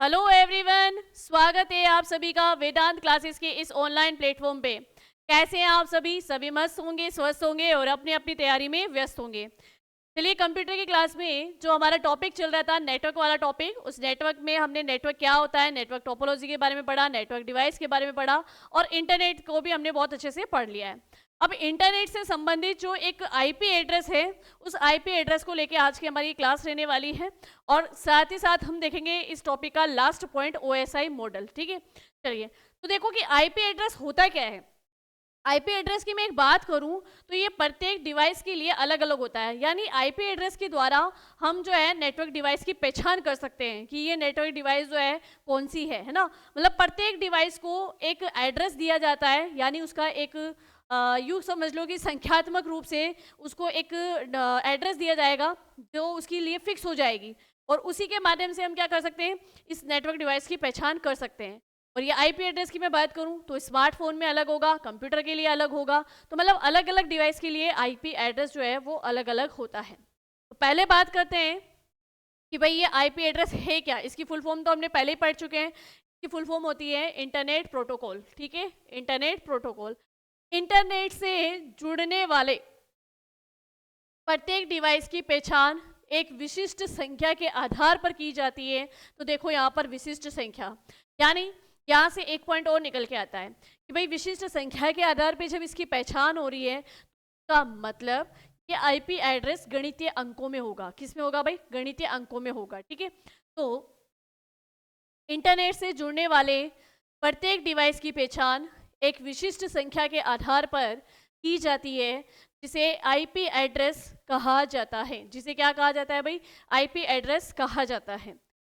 Hello everyone, स्वागत है आप सभी का वेदांत क्लासेस के इस ऑनलाइन प्लेटफॉर्म पे। कैसे हैं आप सभी? सभी मस्त होंगे, स्वस्थ होंगे और अपनी अपनी तैयारी में व्यस्त होंगे। चलिए, कंप्यूटर की क्लास में जो हमारा टॉपिक चल रहा था नेटवर्क वाला टॉपिक, उस नेटवर्क में हमने नेटवर्क क्या होता है, नेटवर्क टोपोलॉजी के बारे में पढ़ा, नेटवर्क डिवाइस के बारे में पढ़ा और इंटरनेट को भी हमने बहुत अच्छे से पढ़ लिया है। अब इंटरनेट से संबंधित जो एक आईपी एड्रेस है, उस आईपी एड्रेस को लेके आज की हमारी क्लास रहने वाली है और साथ ही साथ हम देखेंगे इस टॉपिक का लास्ट पॉइंट ओएसआई मॉडल। ठीक है, चलिए। तो देखो कि आईपी एड्रेस होता क्या है। आईपी एड्रेस की मैं एक बात करूं तो ये प्रत्येक डिवाइस के लिए अलग अलग होता है, यानी आईपी एड्रेस के द्वारा हम जो है नेटवर्क डिवाइस की पहचान कर सकते हैं कि ये नेटवर्क डिवाइस जो है कौन सी है ना। मतलब प्रत्येक डिवाइस को एक एड्रेस दिया जाता है, यानी उसका एक यूँ समझ लो कि संख्यात्मक रूप से उसको एक एड्रेस दिया जाएगा जो उसके लिए फिक्स हो जाएगी और उसी के माध्यम से हम क्या कर सकते हैं, इस नेटवर्क डिवाइस की पहचान कर सकते हैं। और ये आईपी एड्रेस की मैं बात करूं तो स्मार्टफोन में अलग होगा, कंप्यूटर के लिए अलग होगा, तो मतलब अलग अलग डिवाइस के लिए आईपी एड्रेस जो है वो अलग अलग होता है। तो पहले बात करते हैं कि भाई ये आईपी एड्रेस है क्या। इसकी फुल फॉर्म तो हमने पहले ही पढ़ चुके हैं। इसकी फुल फॉर्म होती है इंटरनेट प्रोटोकॉल। ठीक है, इंटरनेट प्रोटोकॉल। इंटरनेट से जुड़ने वाले प्रत्येक डिवाइस की पहचान एक विशिष्ट संख्या के आधार पर की जाती है। तो देखो यहाँ पर विशिष्ट संख्या, यानी यहाँ से एक पॉइंट और निकल के आता है कि भाई विशिष्ट संख्या के आधार पर जब इसकी पहचान हो रही है का मतलब ये आईपी एड्रेस गणितीय अंकों में होगा। किस में होगा भाई? गणितीय अंकों में होगा। ठीक है, तो इंटरनेट से जुड़ने वाले प्रत्येक डिवाइस की पहचान एक विशिष्ट संख्या के आधार पर की जाती है, जिसे आईपी एड्रेस कहा जाता है। जिसे क्या कहा जाता है भाई? आईपी एड्रेस कहा जाता है।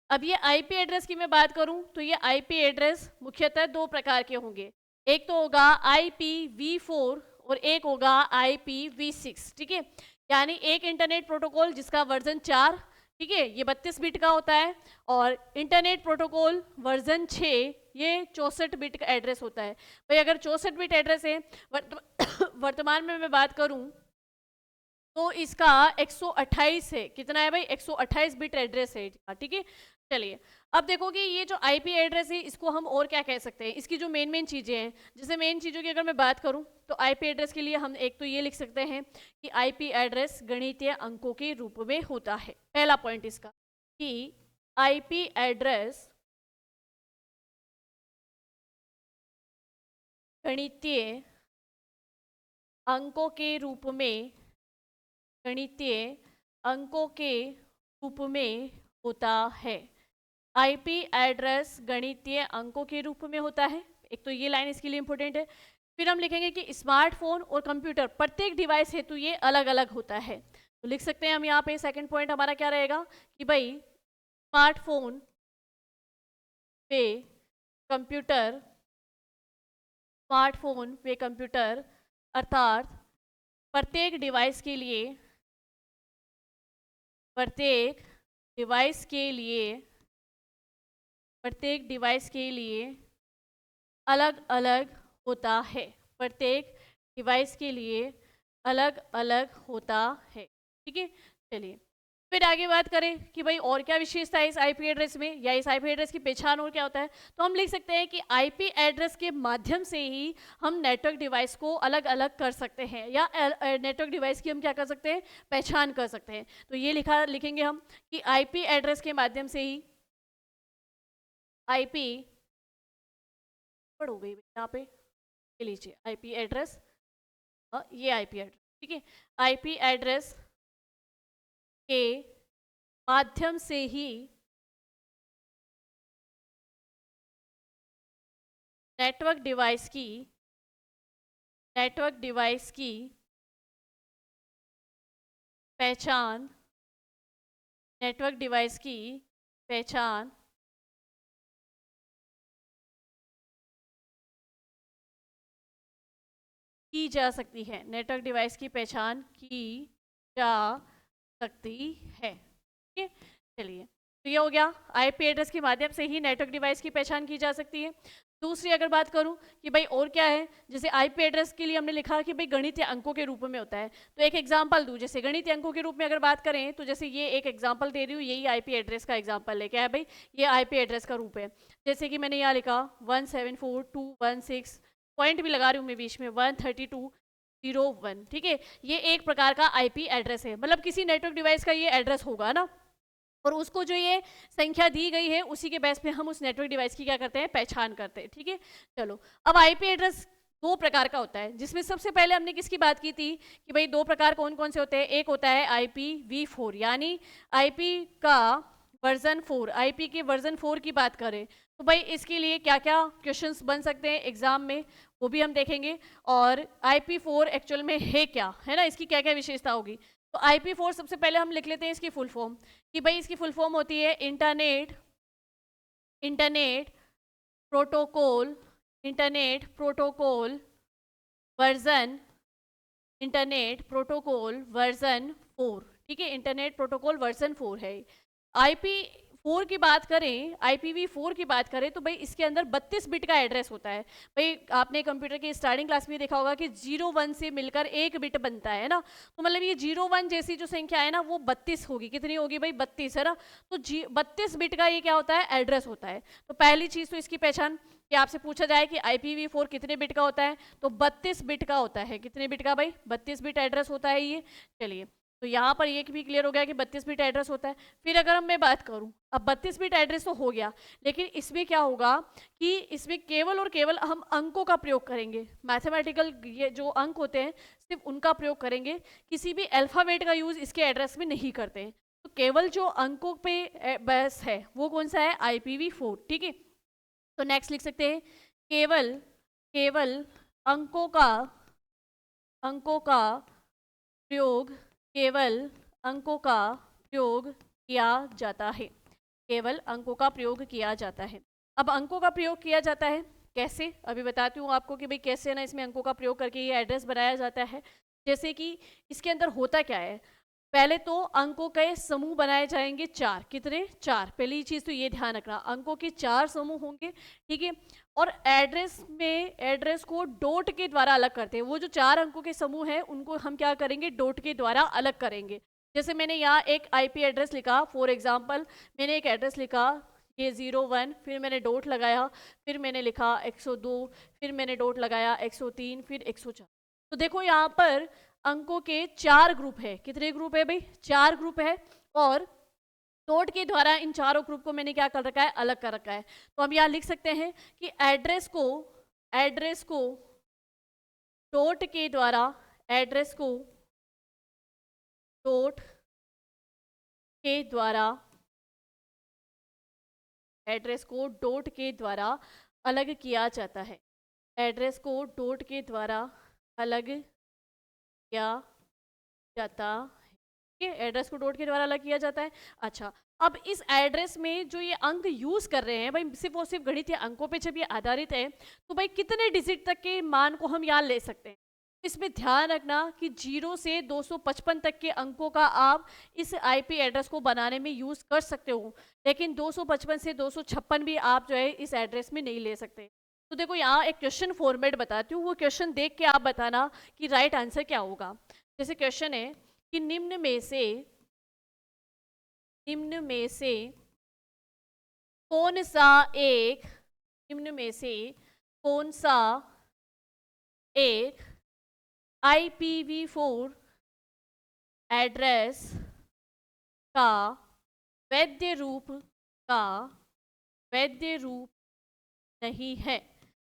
अब ये आईपी एड्रेस की मैं बात करूं तो ये आईपी एड्रेस मुख्यतः दो प्रकार के होंगे। एक तो होगा IPv4 और एक होगा IPv6। ठीक है, यानी एक इंटरनेट प्रोटोकॉल जिसका वर्जन 4, ठीक है, ये 32 बिट का होता है और इंटरनेट प्रोटोकॉल वर्जन 6 ये 64 बिट का एड्रेस होता है। भाई अगर 64 बिट एड्रेस है वर्तमान में मैं बात करूं तो इसका 128 है। कितना है भाई? 128 बिट एड्रेस है। ठीक है, चलिए। अब देखो कि ये जो आईपी एड्रेस है इसको हम और क्या कह सकते हैं, इसकी जो मेन चीज़ें हैं। जैसे मेन चीज़ों की अगर मैं बात करूं तो आईपी एड्रेस के लिए हम एक तो ये लिख सकते हैं कि आईपी एड्रेस गणितीय अंकों के रूप में होता है। पहला पॉइंट इसका कि आईपी एड्रेस गणितीय अंकों के रूप में, गणितीय अंकों के रूप में होता है। आईपी एड्रेस गणितीय अंकों के रूप में होता है। एक तो ये लाइन इसके लिए इंपॉर्टेंट है। फिर हम लिखेंगे कि स्मार्टफोन और कंप्यूटर प्रत्येक डिवाइस हेतु ये अलग अलग होता है। तो लिख सकते हैं हम यहाँ पे सेकंड पॉइंट हमारा क्या रहेगा कि भाई स्मार्टफोन पे कंप्यूटर, स्मार्टफोन पे कंप्यूटर अर्थात प्रत्येक डिवाइस के लिए, प्रत्येक डिवाइस के लिए, प्रत्येक डिवाइस के लिए अलग अलग होता है। प्रत्येक डिवाइस के लिए अलग अलग होता है। ठीक है, चलिए फिर आगे बात करें कि भाई और क्या विशेषता है इस आईपी एड्रेस में, या इस आईपी एड्रेस की पहचान और क्या होता है। तो हम लिख सकते हैं कि आईपी एड्रेस के माध्यम से ही हम नेटवर्क डिवाइस को अलग अलग कर सकते हैं, या नेटवर्क डिवाइस की हम क्या कर सकते हैं, पहचान कर सकते हैं। तो ये लिखेंगे हम कि आईपी एड्रेस के माध्यम से ही, आईपी हो गई यहाँ पे, ये लीजिए आईपी एड्रेस, ये आईपी एड्रेस। ठीक है, आईपी एड्रेस के माध्यम से ही नेटवर्क डिवाइस की, नेटवर्क डिवाइस की पहचान, नेटवर्क डिवाइस की पहचान की जा सकती है। नेटवर्क डिवाइस की पहचान की जा सकती है। ठीक है, चलिए तो ये हो गया, आईपी एड्रेस के माध्यम से ही नेटवर्क डिवाइस की पहचान की जा सकती है। दूसरी अगर बात करूं कि भाई और क्या है, जैसे आईपी एड्रेस के लिए हमने लिखा कि भाई गणितीय अंकों के रूप में होता है। तो एक एग्जांपल दूं, जैसे गणितीय अंकों के रूप में अगर बात करें तो जैसे ये एक एग्जांपल दे रही हूँ, यही आईपी एड्रेस का एग्जांपल है। क्या है भाई, ये आईपी एड्रेस का रूप है। जैसे कि मैंने यहाँ लिखा 174.216, पॉइंट भी लगा रही हूँ मैं बीच में, 132.0.1, ठीक है। ये एक प्रकार का आईपी एड्रेस है, मतलब किसी नेटवर्क डिवाइस का ये एड्रेस होगा ना, और उसको जो ये संख्या दी गई है उसी के बेस पे हम उस नेटवर्क डिवाइस की क्या करते हैं, पहचान करते हैं, ठीक है। चलो, अब आईपी एड्रेस दो प्रकार का होता है, जिसमें सबसे पहले हमने किसकी बात की थी कि भाई दो प्रकार कौन कौन से होते हैं। एक होता है IPv4, यानी आईपी का वर्जन 4, आईपी के वर्जन 4 की बात करें तो भाई इसके लिए क्या क्या क्वेश्चंस बन सकते हैं एग्जाम में, वो भी हम देखेंगे। और IP4 एक्चुअल में है क्या, है ना, इसकी क्या क्या विशेषता होगी। तो IP4 सबसे पहले हम लिख लेते हैं इसकी फुल फॉर्म, कि भाई इसकी फुल फॉर्म होती है internet protocol, internet protocol version, internet protocol version 4, ठीक है, इंटरनेट प्रोटोकॉल वर्जन 4 है। IP4 की बात करें, IPv4 की बात करें तो भाई इसके अंदर 32 बिट का एड्रेस होता है। भाई आपने कंप्यूटर की स्टार्टिंग क्लास में देखा होगा कि 0 1 से मिलकर एक बिट बनता है ना, तो मतलब ये 0 1 जैसी जो संख्या है ना वो 32 होगी। कितनी होगी भाई, 32, है ना। तो 32 बिट का ये क्या होता है, एड्रेस होता है। तो पहली चीज तो इसकी पहचान कि आपसे पूछा जाए कि IPv4 कितने बिट का होता है, तो 32 बिट का होता है। कितने बिट का भाई, 32 बिट एड्रेस होता है ये। चलिए, तो यहाँ पर ये भी क्लियर हो गया कि 32 बिट एड्रेस होता है। फिर अगर मैं बात करूँ, अब 32 बिट एड्रेस तो हो गया, लेकिन इसमें क्या होगा कि इसमें केवल और केवल हम अंकों का प्रयोग करेंगे। मैथमेटिकल ये जो अंक होते हैं सिर्फ उनका प्रयोग करेंगे, किसी भी अल्फाबेट का यूज इसके एड्रेस में नहीं करते हैं। तो केवल जो अंकों पे बेस है वो कौन सा है, IPv4, ठीक है। तो नेक्स्ट लिख सकते हैं, केवल केवल अंकों का अंकों का प्रयोग, केवल अंकों का प्रयोग किया जाता है, केवल अंकों का प्रयोग किया जाता है। अब अंकों का प्रयोग किया जाता है कैसे, अभी बताती हूँ आपको कि भाई कैसे ना इसमें अंकों का प्रयोग करके ये एड्रेस बनाया जाता है। जैसे कि इसके अंदर होता क्या है, पहले तो अंकों के समूह बनाए जाएंगे 4, कितने, 4। पहली चीज तो ये ध्यान रखना, अंकों के 4 समूह होंगे, ठीक है। और एड्रेस को डॉट के द्वारा अलग करते हैं। वो जो 4 अंकों के समूह है उनको हम क्या करेंगे, डॉट के द्वारा अलग करेंगे। जैसे मैंने यहाँ एक IP एड्रेस लिखा, फॉर एग्जाम्पल मैंने एक एड्रेस लिखा ये 01, फिर मैंने डॉट लगाया, फिर मैंने लिखा 102, फिर मैंने डॉट लगाया 103, फिर 104। तो देखो यहाँ पर अंकों के 4 ग्रुप है। कितने ग्रुप है भाई, 4 ग्रुप है। और डॉट के द्वारा इन चारों ग्रुप को मैंने क्या कर रखा है, अलग कर रखा है। तो हम यहाँ लिख सकते हैं कि एड्रेस को डॉट के द्वारा, एड्रेस को डॉट के द्वारा, एड्रेस को डॉट के द्वारा अलग किया जाता है, एड्रेस को डॉट के द्वारा अलग किया जाता है, ठीक है। एड्रेस को डॉट के द्वारा अलग किया जाता है। अच्छा, अब इस एड्रेस में जो ये अंक यूज कर रहे हैं भाई, सिर्फ और सिर्फ गणितीय अंकों पे जब ये आधारित है, तो भाई कितने डिजिट तक के मान को हम यहाँ ले सकते हैं। इसमें ध्यान रखना कि 0 से 255 तक के अंकों का आप इस IP एड्रेस को बनाने में यूज कर सकते हो, लेकिन 255 से 256 भी आप जो है इस एड्रेस में नहीं ले सकते। तो देखो यहाँ एक क्वेश्चन फॉर्मेट बताती हूँ, वो क्वेश्चन देख के आप बताना कि राइट आंसर क्या होगा। जैसे क्वेश्चन है कि निम्न में से कौन सा एक, निम्न में से कौन सा एक IPv4 एड्रेस का वैध रूप का वैध रूप नहीं है,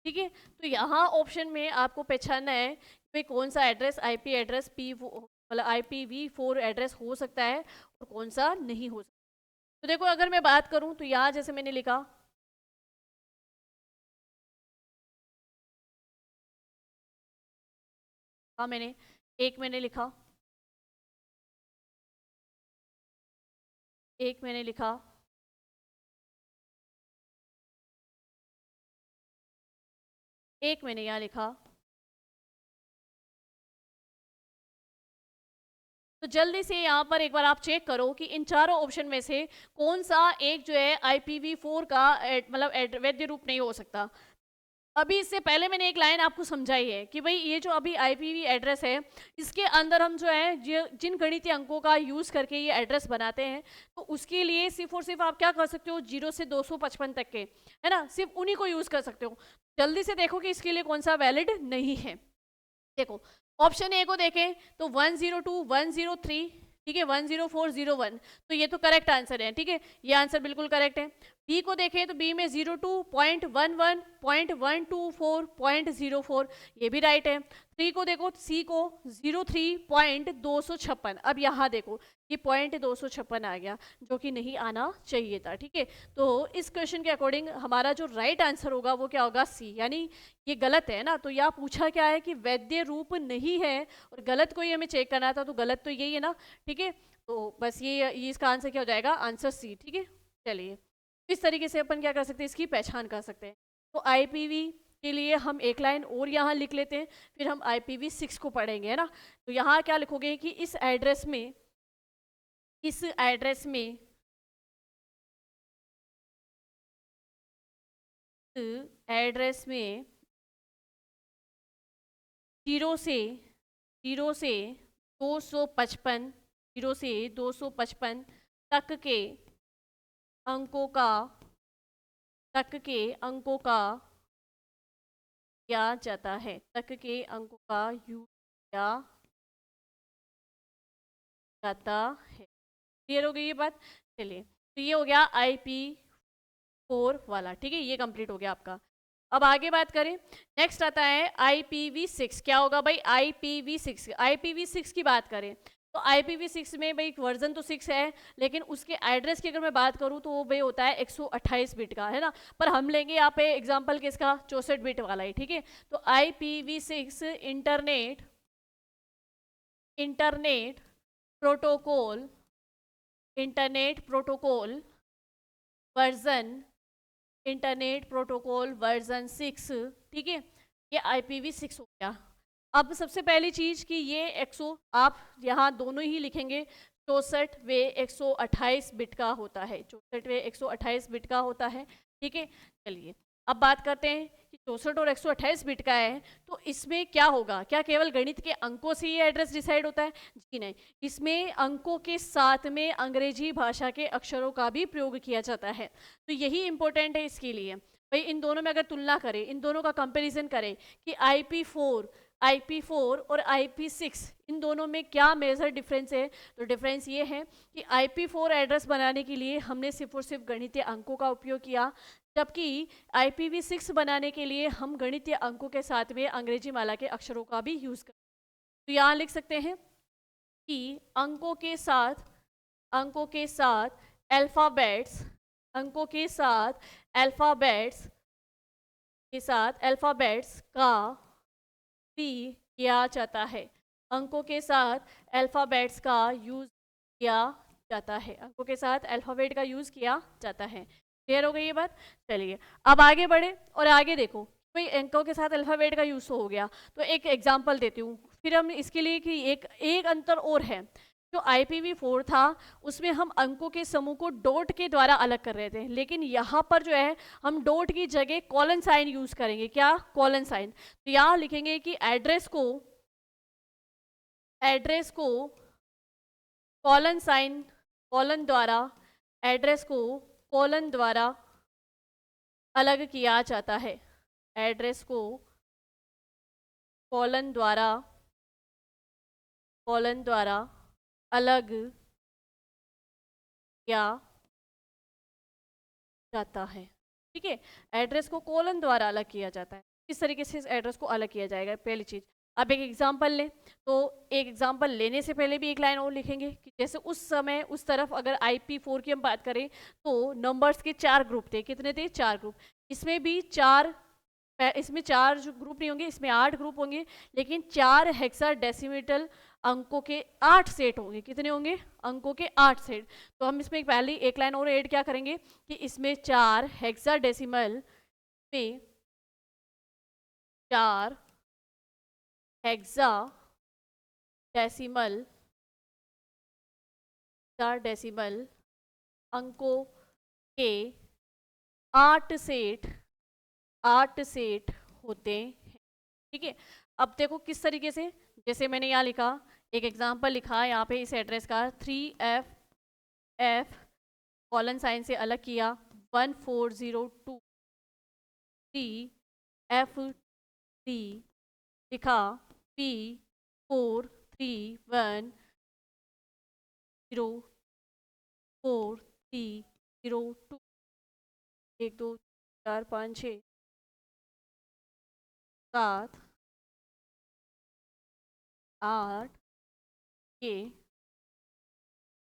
ठीक है। तो यहाँ ऑप्शन में आपको पहचानना है कि कौन सा एड्रेस IP एड्रेस मतलब IPv4 एड्रेस हो सकता है और कौन सा नहीं हो सकता। तो देखो अगर मैं बात करूं तो यहाँ जैसे मैंने लिखा, हाँ मैंने लिखा, एक मैंने लिखा, एक मैंने यहाँ लिखा, तो जल्दी से यहाँ पर एक बार आप चेक करो कि इन चारों ऑप्शन में से कौन सा एक जो है IPv4 का मतलब वैध रूप नहीं हो सकता। अभी इससे पहले मैंने एक लाइन आपको समझाई है कि भाई ये जो अभी IPv एड्रेस है, इसके अंदर हम जो है जिन गणितीय अंकों का यूज़ करके ये एड्रेस बनाते हैं, तो उसके लिए सिर्फ और सिर्फ आप क्या कर सकते हो, 0 से 255 तक के, है ना, सिर्फ उन्हीं को यूज़ कर सकते हो। जल्दी से देखो कि इसके लिए कौन सा वैलिड नहीं है। देखो ऑप्शन ए को देखें तो 102, 103, ठीक है, 10401, तो ये तो करेक्ट आंसर है, ठीक है, ये आंसर बिल्कुल करेक्ट है। बी को देखें तो बी में 02.11, 0.124, 0.04, ये भी राइट है। थ्री को देखो, सी को 03.256, अब यहाँ देखो ये पॉइंट 256 आ गया, जो कि नहीं आना चाहिए था, ठीक है। तो इस क्वेश्चन के अकॉर्डिंग हमारा जो राइट आंसर होगा वो क्या होगा, सी, यानी ये गलत है ना। तो यहाँ पूछा क्या है कि वैद्य रूप नहीं है, और गलत को ही हमें चेक करना था, तो गलत तो यही है ना, ठीक है। तो बस ये इसका आंसर क्या हो जाएगा, आंसर सी, ठीक है। चलिए इस तरीके से अपन क्या कर सकते हैं, इसकी पहचान कर सकते हैं। तो IPv के लिए हम एक लाइन और यहाँ लिख लेते हैं, फिर हम IPv6 को पढ़ेंगे, है ना। तो यहाँ क्या लिखोगे कि इस एड्रेस में 0 से 255, 0 से 255 तक के अंकों का किया जाता है, तक के अंकों का यूज किया जाता है। क्लियर हो गई ये बात। चलिए तो ये हो गया IP4 वाला, ठीक है, ये कंप्लीट हो गया आपका। अब आगे बात करें, नेक्स्ट आता है IPv6। क्या होगा भाई, IPv6 की बात करें तो IPv6 में भाई वर्जन तो 6 है, लेकिन उसके एड्रेस की अगर मैं बात करूं तो वो भाई होता है 128 बिट का, है ना। पर हम लेंगे यहाँ पे एग्जांपल किसका, 64 बिट वाला ही, ठीक है। तो IPv6 internet protocol version internet protocol version 6, ठीक है, ये IPv6 हो गया। अब सबसे पहली चीज कि ये 100 आप यहाँ दोनों ही लिखेंगे, 64 वे 128 बिट का होता है, 64 वे 128 बिट का होता है, ठीक है। चलिए अब बात करते हैं कि 64 और 128 बिट का है, तो इसमें क्या होगा, क्या केवल गणित के अंकों से ये एड्रेस डिसाइड होता है, जी नहीं, इसमें अंकों के साथ में अंग्रेजी भाषा के अक्षरों का भी प्रयोग किया जाता है। तो यही इंपॉर्टेंट है इसके लिए भाई, इन दोनों में अगर तुलना करें, इन दोनों का कंपैरिजन करें कि IP4 और IP6 इन दोनों में क्या मेजर डिफरेंस है, तो डिफरेंस ये है कि IP4 एड्रेस बनाने के लिए हमने सिर्फ और सिर्फ गणितीय अंकों का उपयोग किया, जबकि IPv6 बनाने के लिए हम गणितीय अंकों के साथ में अंग्रेजी माला के अक्षरों का भी यूज करते हैं। तो यहाँ लिख सकते हैं कि अंकों के साथ अल्फाबेट्स अल्फाबेट्स का भी किया जाता है, अंकों के साथ अल्फाबेट्स का यूज किया जाता है, अंकों के साथ अल्फाबेट का यूज किया जाता है। क्लियर हो गई ये बात। चलिए अब आगे बढ़े और आगे देखो भाई, अंकों के साथ अल्फाबेट का यूज हो गया, तो एक एग्जांपल देती हूँ फिर हम इसके लिए कि एक अंतर और है। जो IPv4 था उसमें हम अंकों के समूह को डॉट के द्वारा अलग कर रहे थे, लेकिन यहाँ पर जो है हम डॉट की जगह कॉलन साइन यूज करेंगे। क्या, कॉलन साइन। तो यहाँ लिखेंगे कि एड्रेस को कॉलन द्वारा एड्रेस को कॉलन द्वारा अलग किया जाता है, एड्रेस को कॉलन द्वारा अलग किया जाता है, ठीक है। एड्रेस को कॉलन द्वारा अलग किया जाता है, इस तरीके से इस एड्रेस को अलग किया जाएगा, पहली चीज। अब एक एग्जांपल लें, तो एक एग्जांपल लेने से पहले भी एक लाइन और लिखेंगे कि जैसे उस समय उस तरफ अगर IP4 की हम बात करें तो नंबर्स के 4 ग्रुप थे, कितने थे, 4 ग्रुप। इसमें भी 4 जो ग्रुप नहीं होंगे, इसमें 8 ग्रुप होंगे, लेकिन 4 हेक्साडेसिमल अंकों के 8 सेट होंगे। कितने होंगे, अंकों के 8 सेट। तो हम इसमें पहले एक लाइन और ऐड क्या करेंगे कि इसमें 4 हेक्साडेसिमल में 4 हेक्साडेसिमल या डेसिमल अंकों के 8 सेट होते हैं। ठीक है, अब देखो किस तरीके से, जैसे मैंने यहाँ लिखा, एक एग्जांपल लिखा यहाँ पे इस एड्रेस का 3FF कॉलन साइन से अलग किया 1402 3F3 लिखा P43104302 1 2 4 5 6 7 8 ये,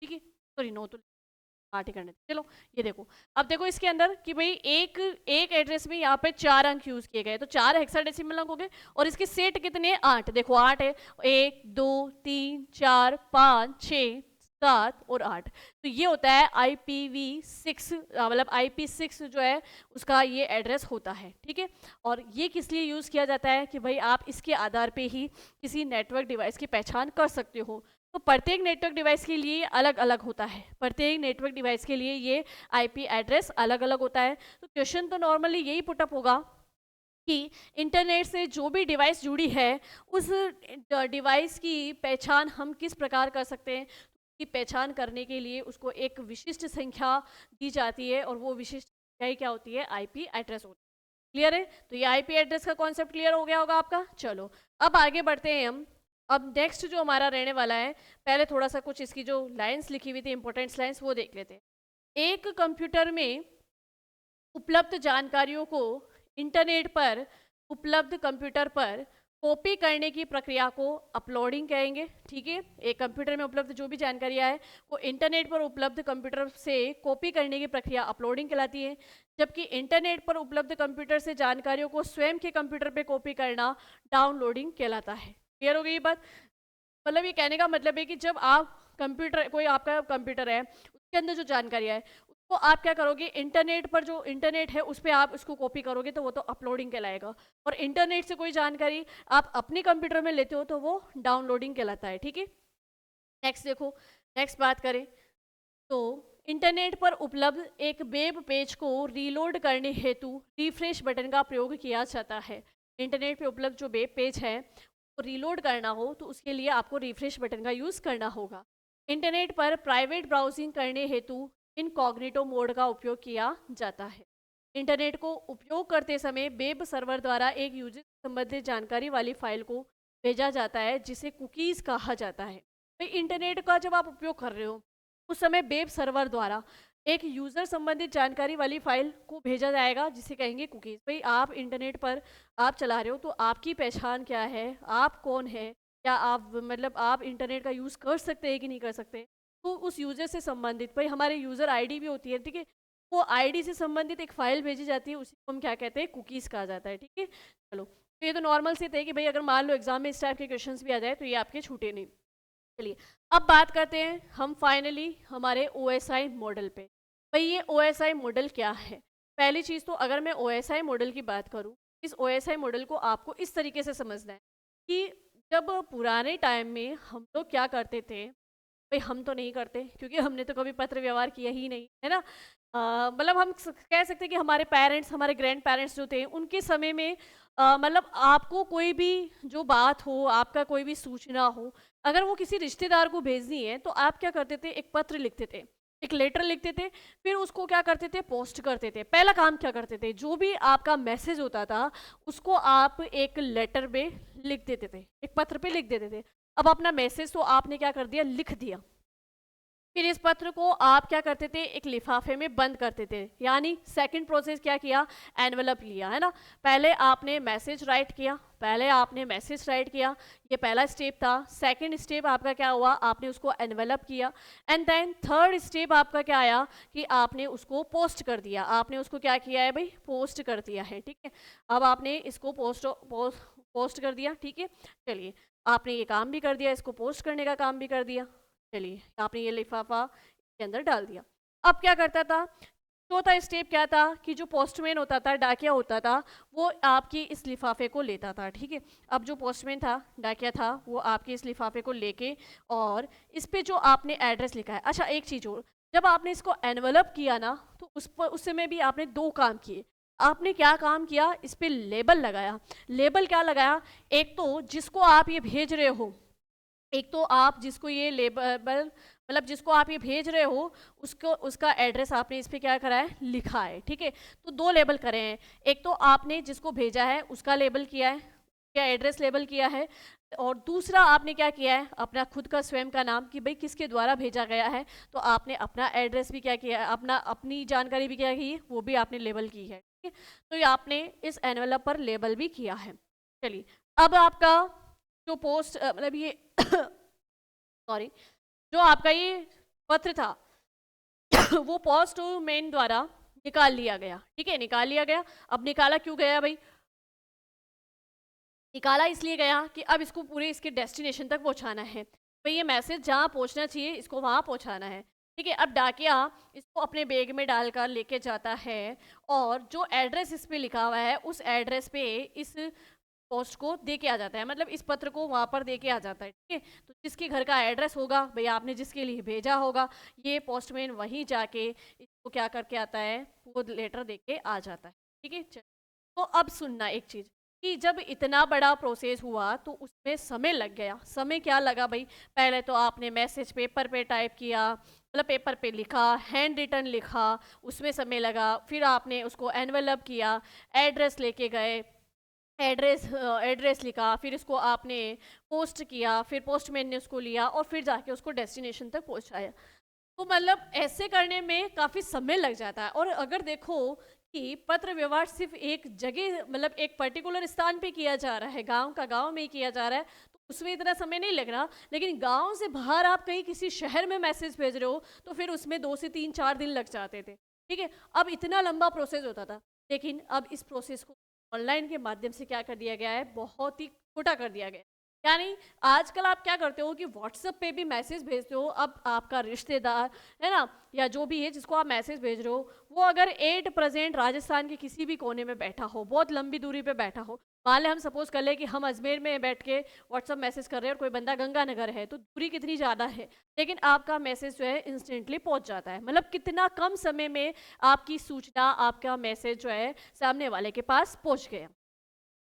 ठीक है, सॉरी 9 तो 8 ही करने थे। चलो ये देखो, अब देखो इसके अंदर कि भाई एक एड्रेस में यहाँ पे 4 अंक यूज किए गए, तो 4 हेक्साडेसिमल अंक हो गए, और इसके सेट कितने 8, देखो 8 है, 1 2 3 4 5 6 7 और 8, तो ये होता है IPv6, मतलब IP6 जो है उसका ये एड्रेस होता है। ठीक है, और ये किस लिए यूज़ किया जाता है कि भाई आप इसके आधार पे ही किसी नेटवर्क डिवाइस की पहचान कर सकते हो। तो प्रत्येक नेटवर्क डिवाइस के लिए अलग अलग होता है, प्रत्येक नेटवर्क डिवाइस के लिए ये IP एड्रेस अलग अलग होता है। तो क्वेश्चन तो नॉर्मली यही पुटअप होगा कि इंटरनेट से जो भी डिवाइस जुड़ी है उस डिवाइस की पहचान हम किस प्रकार कर सकते हैं। की पहचान करने के लिए उसको एक विशिष्ट संख्या दी जाती है, और वो विशिष्ट संख्या क्या होती है, IP एड्रेस होती है। क्लियर है, तो ये IP एड्रेस का कॉन्सेप्ट क्लियर हो गया होगा आपका। चलो अब आगे बढ़ते हैं हम। अब नेक्स्ट जो हमारा रहने वाला है, पहले थोड़ा सा कुछ इसकी जो लाइंस लिखी हुई थी इंपॉर्टेंट लाइंस वो देख लेते हैं। एक कंप्यूटर में उपलब्ध जानकारियों को इंटरनेट पर उपलब्ध कंप्यूटर पर कॉपी करने की प्रक्रिया को अपलोडिंग कहेंगे। ठीक है, एक कंप्यूटर में उपलब्ध जो भी जानकारियाँ है वो इंटरनेट पर उपलब्ध कंप्यूटर से कॉपी करने की प्रक्रिया अपलोडिंग कहलाती है, जबकि इंटरनेट पर उपलब्ध कंप्यूटर से जानकारियों को स्वयं के कंप्यूटर पे कॉपी करना डाउनलोडिंग कहलाता है। क्लियर हो गई ये बात, मतलब ये कहने का मतलब है कि जब आप कंप्यूटर, कोई आपका कंप्यूटर है उसके अंदर जो जानकारी है उसको आप क्या करोगे, इंटरनेट पर जो इंटरनेट है उस पर आप उसको कॉपी करोगे तो वो तो अपलोडिंग कहलाएगा, और इंटरनेट से कोई जानकारी आप अपने कंप्यूटर में लेते हो तो वो डाउनलोडिंग कहलाता है। ठीक है, नेक्स्ट देखो, नेक्स्ट बात करें तो इंटरनेट पर उपलब्ध एक वेब पेज को रीलोड करने हेतु रिफ्रेश बटन का प्रयोग किया जाता है। इंटरनेट पे उपलब्ध जो वेब पेज है रीलोड करना हो तो उसके लिए आपको रिफ्रेश बटन का यूज़ करना होगा। इंटरनेट पर प्राइवेट ब्राउजिंग करने हेतु इनकॉग्निटो मोड का उपयोग किया जाता है। इंटरनेट को उपयोग करते समय वेब सर्वर द्वारा एक यूजर से संबंधित जानकारी वाली फाइल को भेजा जाता है जिसे कुकीज़ कहा जाता है। भाई इंटरनेट का जब आप उपयोग कर रहे हो उस समय वेब सर्वर द्वारा एक यूज़र संबंधित जानकारी वाली फाइल को भेजा जाएगा जिसे कहेंगे कुकीज़। भाई आप इंटरनेट पर आप चला रहे हो तो आपकी पहचान क्या है, आप कौन है, क्या आप मतलब आप इंटरनेट का यूज़ कर सकते हैं कि नहीं कर सकते, तो उस यूज़र से संबंधित, भाई हमारे यूज़र आईडी भी होती है, ठीक है, वो आईडी से संबंधित एक फ़ाइल भेजी जाती है, उसी को हम क्या कहते हैं, कुकीज़ कहा जाता है। ठीक है, चलो तो ये तो नॉर्मल से थे कि भाई अगर मान लो एग्जाम में इस टाइप के क्वेश्चन भी आ जाए तो ये आपके छूटे नहीं। चलिए अब बात करते हैं हम फाइनली हमारे OSI मॉडल पे। भाई ये OSI मॉडल क्या है। पहली चीज़ तो अगर मैं OSI मॉडल की बात करूँ, इस OSI मॉडल को आपको इस तरीके से समझना है कि जब पुराने टाइम में हम लोग क्या करते थे, भाई हम तो नहीं करते क्योंकि हमने तो कभी पत्र व्यवहार किया ही नहीं है ना। मतलब हम कह सकते हैं कि हमारे पेरेंट्स, हमारे ग्रैंड पेरेंट्स जो थे उनके समय में मतलब आपको कोई भी जो बात हो, आपका कोई भी सूचना हो, अगर वो किसी रिश्तेदार को भेजनी है तो आप क्या करते थे, एक पत्र लिखते थे, एक लेटर लिखते थे, फिर उसको क्या करते थे, पोस्ट करते थे। पहला काम क्या करते थे, जो भी आपका मैसेज होता था उसको आप एक लेटर पे लिख देते थे, एक पत्र पे लिख देते थे। अब अपना मैसेज तो आपने क्या कर दिया, लिख दिया, फिर इस पत्र को आप क्या करते थे, एक लिफाफे में बंद करते थे। यानी सेकंड प्रोसेस क्या किया, एनवेलप लिया, है ना। पहले आपने मैसेज राइट किया, ये पहला स्टेप था। सेकंड स्टेप आपका क्या हुआ, आपने उसको एनवेलप किया, एंड देन थर्ड स्टेप आपका क्या आया कि आपने उसको पोस्ट कर दिया। आपने उसको क्या किया है भाई, पोस्ट कर दिया है। ठीक है, अब आपने इसको पोस्ट कर दिया। ठीक है, चलिए आपने ये काम भी कर दिया, इसको पोस्ट करने का काम भी कर दिया। चलिए आपने ये लिफाफा इसके अंदर डाल दिया। अब क्या करता था, चौथा स्टेप क्या था कि जो पोस्टमैन होता था, डाकिया होता था, वो आपके इस लिफाफे को लेता था, ठीक है। अब जो पोस्टमैन था, डाकिया था, वो आपके इस लिफाफे को लेके और इस पे जो आपने एड्रेस लिखा है, अच्छा एक चीज़ और, जब आपने इसको एनवलप किया ना, तो उस समय भी आपने दो काम किए। आपने क्या काम किया, इस पे लेबल लगाया। लेबल क्या लगाया, एक तो जिसको आप ये भेज रहे हो, एक तो आप जिसको ये लेबल मतलब जिसको आप ये भेज रहे हो, उसको उसका एड्रेस आपने इस पे क्या करा है, लिखा है, ठीक है। तो दो लेबल करे हैं, एक तो आपने जिसको भेजा है उसका लेबल किया है, क्या एड्रेस लेबल किया है, और दूसरा आपने क्या किया है, अपना खुद का स्वयं का नाम कि भाई किसके द्वारा भेजा गया है, तो आपने अपना एड्रेस भी क्या किया है, अपना अपनी जानकारी भी क्या की है, वो भी आपने लेबल की है, ठीक है। तो ये आपने इस एनवेलप पर लेबल भी किया है। चलिए, अब आपका जो पोस्ट मतलब ये सॉरी, जो आपका ये पत्र था वो पोस्टमैन द्वारा निकाल लिया गया, ठीक है, निकाल लिया गया। अब निकाला क्यों गया भाई, निकाला इसलिए गया कि अब इसको पूरे इसके डेस्टिनेशन तक पहुंचाना है, भाई ये मैसेज जहाँ पहुंचना चाहिए इसको वहाँ पहुंचाना है, ठीक है। अब डाकिया इसको अपने बैग में डालकर लेके जाता है और जो एड्रेस इस पे लिखा हुआ है उस एड्रेस पे इस पोस्ट को दे के आ जाता है, मतलब इस पत्र को वहाँ पर दे के आ जाता है, ठीक है। तो जिसके घर का एड्रेस होगा, भाई आपने जिसके लिए भेजा होगा, ये पोस्टमैन वहीं जाके इसको क्या करके आता है, वो लेटर दे के आ जाता है, ठीक है। तो अब सुनना एक चीज़ कि जब इतना बड़ा प्रोसेस हुआ तो उसमें समय लग गया। समय क्या लगा भाई, पहले तो आपने मैसेज पेपर पे टाइप किया, मतलब पेपर पे लिखा, हैंड रिटन लिखा, उसमें समय लगा, फिर आपने उसको एनवेलप किया, एड्रेस लेके गए, एड्रेस लिखा, फिर इसको आपने पोस्ट किया, फिर पोस्टमैन ने उसको लिया और फिर जाके उसको डेस्टिनेशन तक पहुंचाया। तो मतलब ऐसे करने में काफ़ी समय लग जाता है। और अगर देखो कि पत्र व्यवहार सिर्फ एक जगह मतलब एक पर्टिकुलर स्थान पे किया जा रहा है, गांव का गांव में ही किया जा रहा है, तो उसमें इतना समय नहीं लग रहा। लेकिन गांव से बाहर आप कहीं किसी शहर में मैसेज भेज रहे हो तो फिर उसमें 2 से 3 4 दिन लग जाते थे, ठीक है। अब इतना लंबा प्रोसेस होता था, लेकिन अब इस प्रोसेस को ऑनलाइन के माध्यम से क्या कर दिया गया है, बहुत ही छोटा कर दिया गया है। यानी आजकल आप क्या करते हो कि व्हाट्सएप पे भी मैसेज भेजते हो। अब आपका रिश्तेदार है ना, या जो भी है जिसको आप मैसेज भेज रहे हो, वो अगर एट प्रेजेंट राजस्थान के किसी भी कोने में बैठा हो, बहुत लंबी दूरी पे बैठा हो, मान लें हम सपोज कर ले कि हम अजमेर में बैठ के व्हाट्सएप मैसेज कर रहे हैं और कोई बंदा गंगानगर है, तो दूरी कितनी ज़्यादा है, लेकिन आपका मैसेज जो है इंस्टेंटली पहुंच जाता है। मतलब कितना कम समय में आपकी सूचना, आपका मैसेज जो है सामने वाले के पास पहुंच गया,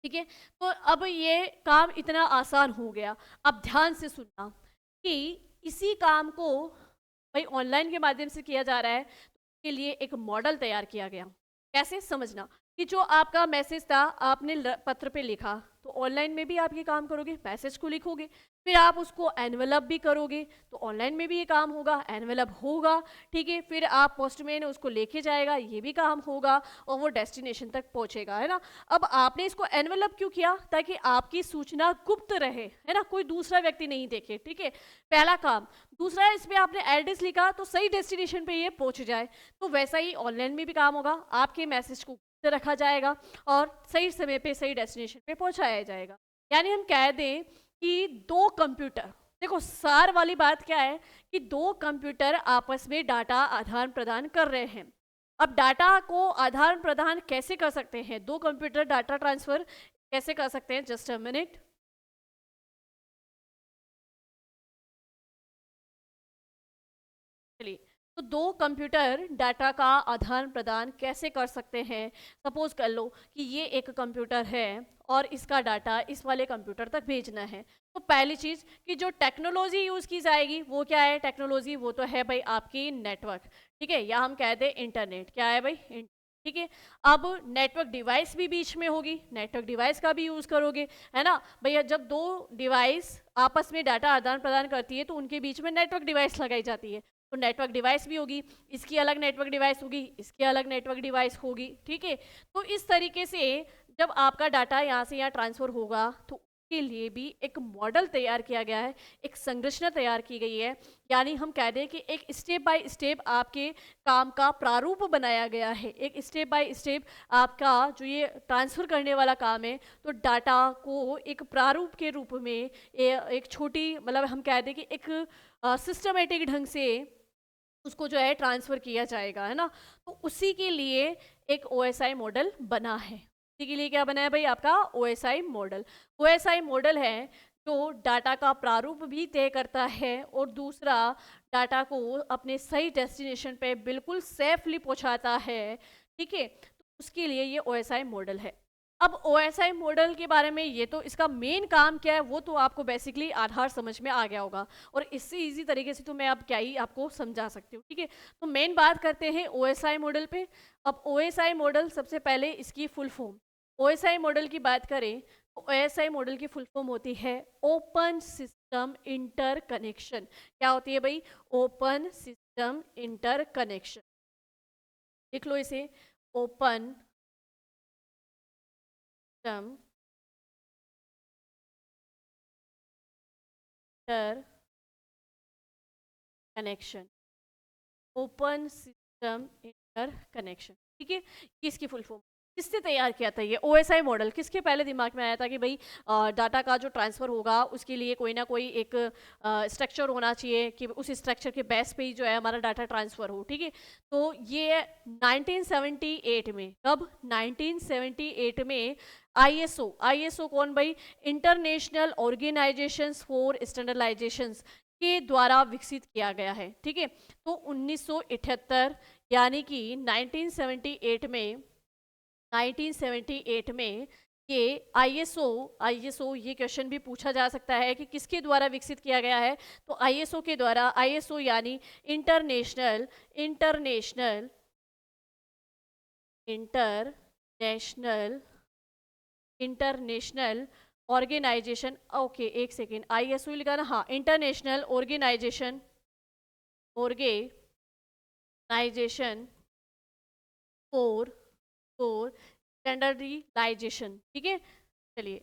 ठीक है। तो अब ये काम इतना आसान हो गया। अब ध्यान से सुनना कि इसी काम को भाई ऑनलाइन के माध्यम से किया जा रहा है, तो इसके लिए एक मॉडल तैयार किया गया। कैसे, समझना कि जो आपका मैसेज था आपने पत्र पे लिखा, तो ऑनलाइन में भी आप ये काम करोगे, मैसेज को लिखोगे, फिर आप उसको एनवेलप भी करोगे, तो ऑनलाइन में भी ये काम होगा, एनवेलप होगा, ठीक है। फिर आप पोस्टमैन उसको लेके जाएगा, ये भी काम होगा, और वो डेस्टिनेशन तक पहुंचेगा, है ना। अब आपने इसको एनवेलप क्यों किया, ताकि आपकी सूचना गुप्त रहे, है ना, कोई दूसरा व्यक्ति नहीं देखे, ठीक है, पहला काम। दूसरा, इस पे आपने एड्रेस लिखा तो सही डेस्टिनेशन पे ये पहुंच जाए। तो वैसा ही ऑनलाइन में भी काम होगा, आपके मैसेज को गुप्त रखा जाएगा और सही समय पे सही डेस्टिनेशन पे पहुंचाया जाएगा। यानी हम कह दें कि दो कंप्यूटर, देखो सार वाली बात क्या है कि दो कंप्यूटर आपस में डाटा आदान प्रदान कर रहे हैं। अब डाटा को आदान प्रदान कैसे कर सकते हैं, दो कंप्यूटर डाटा ट्रांसफर कैसे कर सकते हैं, जस्ट अ मिनट। चलिए, तो दो कंप्यूटर डाटा का आदान प्रदान कैसे कर सकते हैं। सपोज कर लो कि ये एक कंप्यूटर है और इसका डाटा इस वाले कंप्यूटर तक भेजना है। तो पहली चीज़ कि जो टेक्नोलॉजी यूज़ की जाएगी वो क्या है, टेक्नोलॉजी वो तो है भाई आपकी नेटवर्क, ठीक है, या हम कह दें इंटरनेट, क्या है भाई, ठीक है। अब नेटवर्क डिवाइस भी बीच में होगी, नेटवर्क डिवाइस का भी यूज़ करोगे, है ना भैया। जब दो डिवाइस आपस में डाटा आदान प्रदान करती है तो उनके बीच में नेटवर्क डिवाइस लगाई जाती है, तो नेटवर्क डिवाइस भी होगी, इसकी अलग नेटवर्क डिवाइस होगी, इसकी अलग नेटवर्क डिवाइस होगी, ठीक है। तो इस तरीके से जब आपका डाटा यहाँ से यहाँ ट्रांसफर होगा तो उसके लिए भी एक मॉडल तैयार किया गया है, एक संरचना तैयार की गई है। यानी हम कह दें कि एक स्टेप बाय स्टेप आपके काम का प्रारूप बनाया गया है, एक स्टेप बाय स्टेप आपका जो ये ट्रांसफ़र करने वाला काम है, तो डाटा को एक प्रारूप के रूप में एक छोटी मतलब हम कह दें कि एक सिस्टमेटिक ढंग से उसको जो है ट्रांसफ़र किया जाएगा, है ना। तो उसी के लिए एक OSI मॉडल बना है। उसी के लिए क्या बना है भाई, आपका OSI मॉडल। OSI मॉडल है जो डाटा का प्रारूप भी तय करता है और दूसरा डाटा को अपने सही डेस्टिनेशन पे बिल्कुल सेफली पहुंचाता है, ठीक है। तो उसके लिए ये OSI मॉडल है। अब OSI मॉडल के बारे में, ये तो इसका मेन काम क्या है वो तो आपको बेसिकली आधार समझ में आ गया होगा, और इससे इजी तरीके से तो मैं अब क्या ही आपको समझा सकती हूँ, ठीक है। तो मेन बात करते हैं OSI मॉडल पे। अब OSI मॉडल, सबसे पहले इसकी फुल फॉर्म, OSI मॉडल की बात करें तो OSI मॉडल की फुल फॉर्म होती है ओपन सिस्टम इंटर कनेक्शन। क्या होती है भाई, ओपन सिस्टम इंटर कनेक्शन। लिख लो इसे, open system inter connection, open system inter connection, ठीक है। किसकी फुल फॉर्म, किसने तैयार किया था ये OSI मॉडल, किसके पहले दिमाग में आया था कि भाई डाटा का जो ट्रांसफ़र होगा उसके लिए कोई ना कोई एक स्ट्रक्चर होना चाहिए कि उस स्ट्रक्चर के बेस पे ही जो है हमारा डाटा ट्रांसफ़र हो, ठीक है। तो ये 1978 में, कब, 1978 में ISO कौन भाई, इंटरनेशनल ऑर्गेनाइजेशंस फॉर स्टैंडर्डाइजेशंस के द्वारा विकसित किया गया है, ठीक है। तो 1978 यानी कि 1978 में ये ISO ये क्वेश्चन भी पूछा जा सकता है कि किसके द्वारा विकसित किया गया है, तो ISO के द्वारा। ISO यानी international international international international organization, okay एक सेकेंड, ISO लिखा ना, हाँ, इंटरनेशनल ऑर्गेनाइजेशन फॉर स्टैंडर्डाइजेशन, ठीक है। चलिए,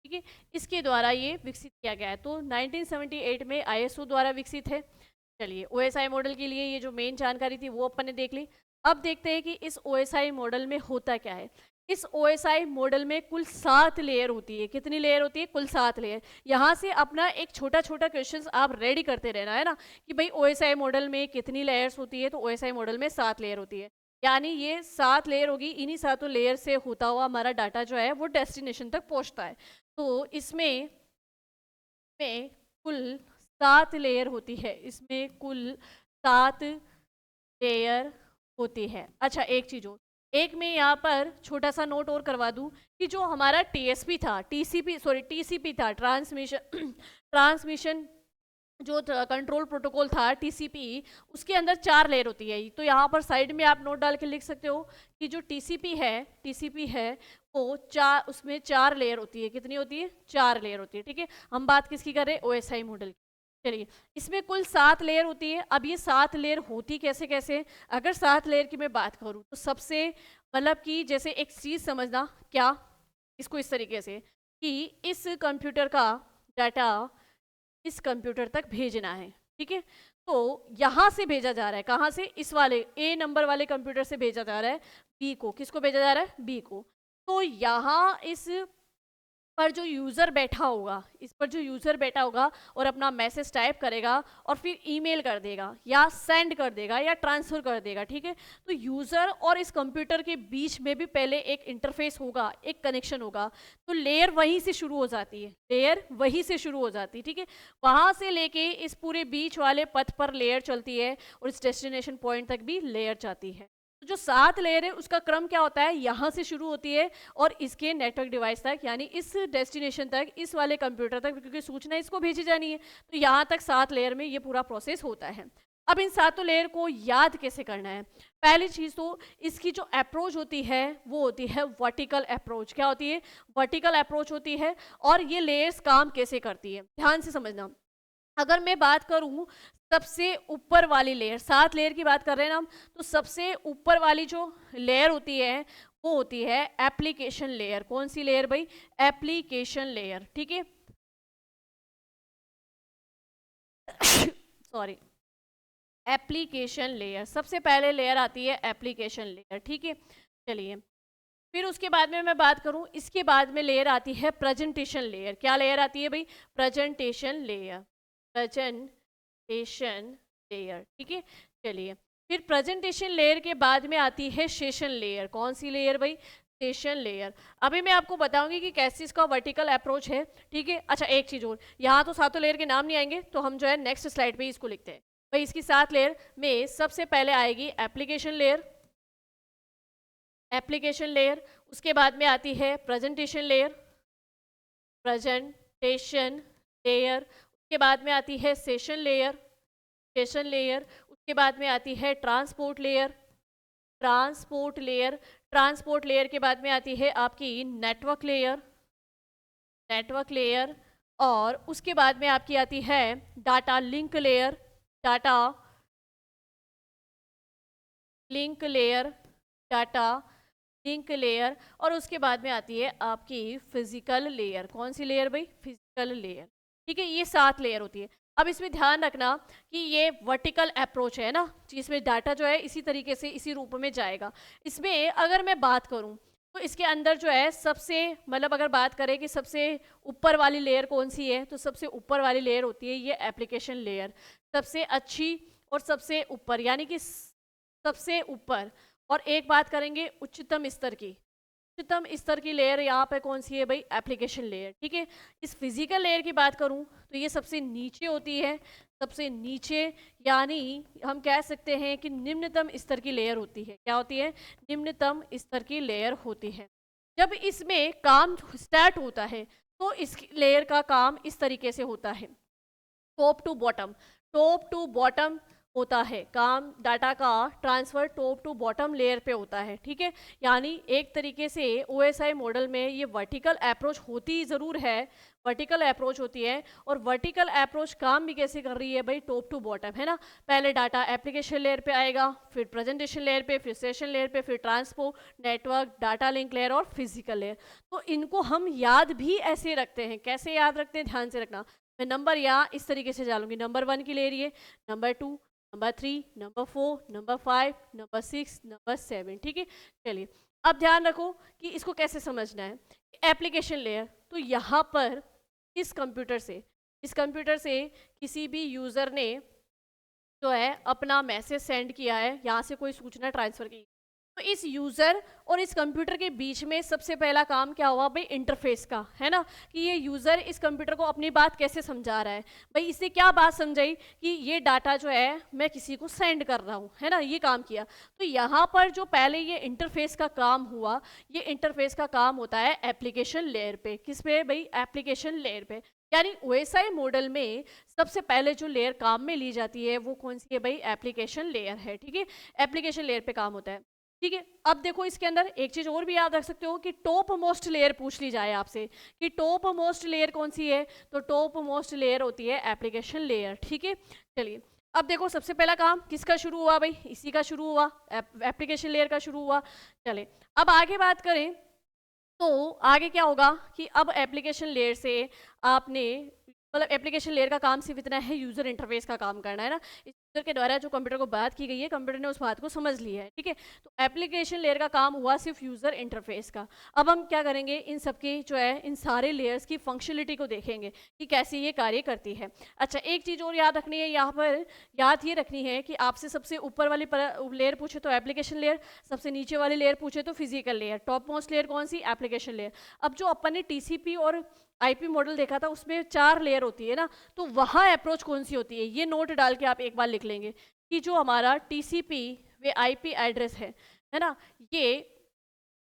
ठीक है, इसके द्वारा ये विकसित किया गया है। तो 1978 में ISO द्वारा विकसित है। चलिए, OSI मॉडल के लिए ये जो मेन जानकारी थी वो अपन ने देख ली। अब देखते हैं कि इस OSI मॉडल में होता क्या है। इस OSI मॉडल में कुल 7 लेयर होती है। कितनी लेयर होती है, कुल 7 लेयर। यहाँ से अपना एक छोटा छोटा क्वेश्चन आप रेडी करते रहना, है ना, कि भाई OSI मॉडल में कितनी लेयर्स होती है, तो OSI मॉडल में 7 लेयर होती है। यानी ये 7 लेयर होगी, इन्हीं 7 लेयर से होता हुआ हमारा डाटा जो है वो डेस्टिनेशन तक पहुँचता है। तो इसमें में कुल 7 लेयर होती है, इसमें कुल 7 लेयर होती है। अच्छा, एक चीज और, एक मैं यहाँ पर छोटा सा नोट और करवा दूं कि जो हमारा TSP था, TCP था, ट्रांसमिशन जो कंट्रोल प्रोटोकॉल था, TCP, उसके अंदर 4 लेयर होती है। तो यहाँ पर साइड में आप नोट डाल के लिख सकते हो कि जो TCP है वो उसमें 4 लेयर होती है। कितनी होती है, 4 लेयर होती है, ठीक है। हम बात किसकी कर रहे हैं, OSI मॉडल की। चलिए, इसमें कुल 7 लेयर होती है। अब ये 7 लेयर होती कैसे कैसे, अगर 7 लेयर की मैं बात करूँ तो सबसे, मतलब कि जैसे एक चीज़ समझना, क्या, इसको इस तरीके से कि इस कंप्यूटर का डाटा इस कंप्यूटर तक भेजना है, ठीक है। तो यहाँ से भेजा जा रहा है, कहाँ से, इस वाले A नंबर वाले कंप्यूटर से भेजा जा रहा है B को। किसको भेजा जा रहा है, B को। तो यहाँ इस पर जो यूज़र बैठा होगा, इस पर जो यूज़र बैठा होगा और अपना मैसेज टाइप करेगा और फिर ईमेल कर देगा या सेंड कर देगा या ट्रांसफ़र कर देगा, ठीक है। तो यूज़र और इस कंप्यूटर के बीच में भी पहले एक इंटरफेस होगा, एक कनेक्शन होगा। तो लेयर वहीं से शुरू हो जाती है, लेयर वहीं से शुरू हो जाती है, ठीक है। वहाँ से लेके इस पूरे बीच वाले पथ पर लेयर चलती है और इस डेस्टिनेशन पॉइंट तक भी लेयर जाती है। तो जो 7 लेयर है उसका क्रम क्या होता है, यहाँ से शुरू होती है और इसके नेटवर्क डिवाइस तक, यानी इस डेस्टिनेशन तक, इस वाले कंप्यूटर तक, क्योंकि सूचना इसको भेजी जानी है, तो यहाँ तक 7 लेयर में ये पूरा प्रोसेस होता है। अब इन 7 लेयर को याद कैसे करना है, पहली चीज़ तो इसकी जो अप्रोच होती है वो होती है वर्टिकल अप्रोच। क्या होती है, वर्टिकल अप्रोच होती है। और ये लेयर्स काम कैसे करती है, ध्यान से समझना। अगर मैं बात करूं सबसे ऊपर वाली लेयर, 7 लेयर की बात कर रहे हैं ना हम, तो सबसे ऊपर वाली जो लेयर होती है वो होती है एप्लीकेशन लेयर। कौन सी लेयर भाई, एप्लीकेशन लेयर, ठीक है। सॉरी, एप्लीकेशन लेयर, सबसे पहले लेयर आती है एप्लीकेशन लेयर, ठीक है। चलिए, फिर उसके बाद में मैं बात करूं, इसके बाद में लेयर आती है प्रेजेंटेशन लेयर। क्या लेयर आती है भाई? प्रेजेंटेशन लेयर, प्रेजेंटेशन लेयर, ठीक है। चलिए, फिर प्रेजेंटेशन लेयर के बाद में आती है सेशन लेयर। कौन सी लेयर भाई? Session layer. अभी मैं आपको बताऊंगी कि कैसे इसका वर्टिकल अप्रोच है, ठीक है। अच्छा, एक चीज और, यहाँ तो सातों लेयर के नाम नहीं आएंगे, तो हम जो है नेक्स्ट स्लाइड पे इसको लिखते हैं। भाई इसकी 7 लेयर में सबसे पहले आएगी एप्लीकेशन लेयर, एप्लीकेशन लेयर। उसके बाद में आती है प्रेजेंटेशन लेयर, प्रेजेंटेशन लेयर। उसके बाद में आती है सेशन लेयर, सेशन लेयर। उसके बाद में आती है transport layer, transport layer. Transport layer के बाद में आती है आपकी नेटवर्क लेयर, नेटवर्क लेयर। और उसके बाद में आपकी आती है data link layer, data link layer, data link layer. और उसके बाद में आती है आपकी फिजिकल लेयर। कौन सी लेयर भाई? फिजिकल लेयर, ठीक है। ये 7 लेयर होती है। अब इसमें ध्यान रखना कि ये वर्टिकल अप्रोच है ना, जिसमें डाटा जो है इसी तरीके से इसी रूप में जाएगा। इसमें अगर मैं बात करूं तो इसके अंदर जो है सबसे, मतलब अगर बात करें कि सबसे ऊपर वाली लेयर कौन सी है, तो सबसे ऊपर वाली लेयर होती है ये एप्लीकेशन लेयर, सबसे अच्छी और सबसे ऊपर, यानी कि सबसे ऊपर। और एक बात करेंगे उच्चतम स्तर की, उच्चतम स्तर की लेयर यहाँ पे कौन सी है भाई? एप्लीकेशन लेयर, ठीक है। इस फिजिकल लेयर की बात करूँ तो ये सबसे नीचे होती है, सबसे नीचे, यानी हम कह सकते हैं कि निम्नतम स्तर की लेयर होती है। क्या होती है? निम्नतम स्तर की लेयर होती है। जब इसमें काम स्टार्ट होता है तो इस लेयर का काम इस तरीके से होता है, top to bottom, top to bottom होता है काम। डाटा का transfer top to bottom layer पे होता है, ठीक है। यानी एक तरीके से OSI मॉडल में ये वर्टिकल अप्रोच होती ज़रूर है, वर्टिकल अप्रोच होती है। और वर्टिकल अप्रोच काम भी कैसे कर रही है भाई? टॉप टू बॉटम, है ना। पहले डाटा एप्लीकेशन लेयर पे आएगा, फिर प्रेजेंटेशन लेयर पे, फिर सेशन लेयर पे, फिर transport, network, data link layer और फिजिकल लेयर। तो इनको हम याद भी ऐसे रखते हैं। कैसे याद रखते हैं? ध्यान से रखना। मैं नंबर यहाँ इस तरीके से डालूंगी, नंबर 1 की लेयर ये, number 2, number 3, number 4, number 5, number 6, number 7, ठीक है। चलिए, अब ध्यान रखो कि इसको कैसे समझना है। एप्लीकेशन लेयर, तो यहाँ पर इस कंप्यूटर से किसी भी यूज़र ने जो है अपना मैसेज सेंड किया है, यहाँ से कोई सूचना ट्रांसफ़र की, तो इस यूज़र और इस कंप्यूटर के बीच में सबसे पहला काम क्या हुआ भाई? इंटरफेस का, है ना। कि ये यूज़र इस कंप्यूटर को अपनी बात कैसे समझा रहा है भाई, इससे क्या बात समझाई कि ये डाटा जो है मैं किसी को सेंड कर रहा हूँ, है ना, ये काम किया। तो यहाँ पर जो पहले ये इंटरफेस का काम हुआ, ये इंटरफेस का काम होता है एप्लीकेशन लेयर पे। किस पे भाई? एप्लीकेशन लेयर पे। यानी OSI मॉडल में सबसे पहले जो लेयर काम में ली जाती है वो कौन सी है भाई? एप्लीकेशन लेयर है, ठीक है। एप्लीकेशन लेयर पे काम होता है, ठीक है। अब देखो इसके अंदर एक चीज और भी याद रख सकते हो कि टॉप मोस्ट लेयर पूछ ली जाए आपसे कि टॉप मोस्ट लेयर कौन सी है, तो टॉप मोस्ट लेयर होती है एप्लीकेशन लेयर, ठीक है। चलिए, अब देखो सबसे पहला काम किसका शुरू हुआ भाई? इसी का शुरू हुआ, एप्लीकेशन लेयर का शुरू हुआ। चले, अब आगे बात करें तो आगे क्या होगा कि अब एप्लीकेशन लेयर से आपने, मतलब एप्लीकेशन लेयर का काम सिर्फ इतना है, यूज़र इंटरफेस का काम करना है ना। इस यूज़र के द्वारा जो कंप्यूटर को बात की गई है, कंप्यूटर ने उस बात को समझ लिया है, ठीक है। तो एप्लीकेशन लेयर का काम हुआ सिर्फ यूज़र इंटरफेस का। अब हम क्या करेंगे? इन सबकी जो है, इन सारे लेयर्स की फंक्शनलिटी को देखेंगे कि कैसे ये कार्य करती है। अच्छा, एक चीज़ और याद रखनी है यहाँ पर, याद ये रखनी है कि आपसे सबसे ऊपर वाली लेयर पूछे तो एप्लीकेशन लेयर, सबसे नीचे वाली लेयर पूछे तो physical layer. Top most layer कौन सी? Application layer. अब जो अपन ने TCP और IP मॉडल देखा था उसमें 4 लेयर होती है ना, तो वहाँ अप्रोच कौन सी होती है? ये नोट डाल के आप एक बार लिख लेंगे कि जो हमारा TCP वे IP एड्रेस है ना, ये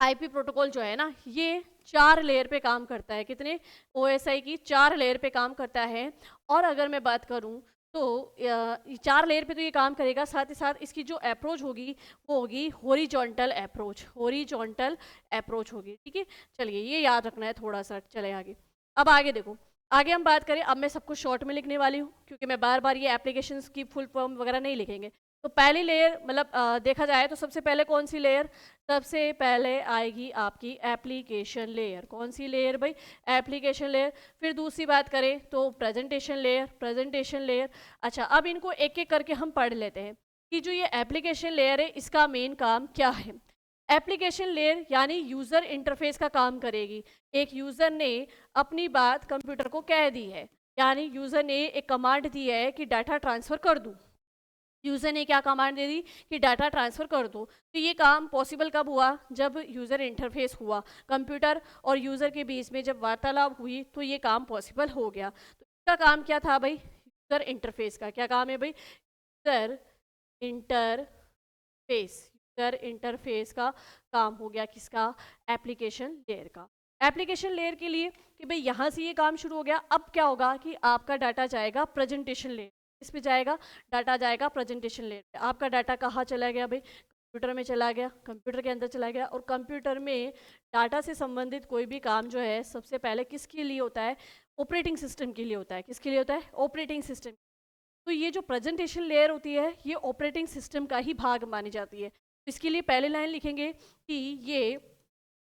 IP प्रोटोकॉल जो है ना, ये 4 लेयर पे काम करता है। कितने? OSI की 4 लेयर पे काम करता है। और अगर मैं बात करूं तो 4 लेयर पे तो ये काम करेगा, साथ ही साथ इसकी जो अप्रोच होगी वो होगी हॉरिजॉन्टल अप्रोच, हॉरिजॉन्टल अप्रोच होगी, ठीक है। चलिए, ये याद रखना है थोड़ा सा। चले आगे, अब आगे देखो, आगे हम बात करें, अब मैं सब कुछ शॉर्ट में लिखने वाली हूँ क्योंकि मैं बार बार ये एप्लीकेशंस की फुल फॉर्म वगैरह नहीं लिखेंगे। तो पहली लेयर, मतलब देखा जाए तो सबसे पहले कौन सी लेयर? सबसे पहले आएगी आपकी एप्लीकेशन लेयर। कौन सी लेयर भाई? Application layer. फिर दूसरी बात करें तो प्रेजेंटेशन लेयर, प्रेजेंटेशन लेयर। अच्छा, अब इनको एक एक करके हम पढ़ लेते हैं कि जो ये एप्लीकेशन लेयर है इसका मेन काम क्या है। एप्लीकेशन लेयर यानी यूज़र इंटरफेस का काम करेगी। एक यूज़र ने अपनी बात कंप्यूटर को कह दी है, यानी यूज़र ने एक कमांड दी है कि डाटा ट्रांसफ़र कर दूँ। यूज़र ने क्या कमांड दे दी कि डाटा ट्रांसफ़र कर दो। तो ये काम पॉसिबल कब हुआ? जब यूज़र इंटरफेस हुआ, कंप्यूटर और यूज़र के बीच में जब वार्तालाप हुई तो ये काम पॉसिबल हो गया। तो इसका काम क्या था भाई? यूज़र इंटरफेस का क्या काम है भाई? यूज़र इंटरफेस, यूज़र इंटरफेस का काम हो गया किसका? एप्लीकेशन लेयर का। एप्लीकेशन लेयर के लिए कि भाई यहाँ से ये काम शुरू हो गया। अब क्या होगा कि आपका डाटा जाएगा प्रेजेंटेशन लेयर। इस पे जाएगा, डाटा जाएगा प्रेजेंटेशन लेयर पे। आपका डाटा कहाँ चला गया भाई? कंप्यूटर में चला गया, कंप्यूटर के अंदर चला गया। और कंप्यूटर में डाटा से संबंधित कोई भी काम जो है सबसे पहले किसके लिए होता है? ऑपरेटिंग सिस्टम के लिए होता है। किसके लिए होता है? Operating system. तो ये जो प्रेजेंटेशन लेयर होती है ये ऑपरेटिंग सिस्टम का ही भाग मानी जाती है। इसके लिए पहले लाइन लिखेंगे कि ये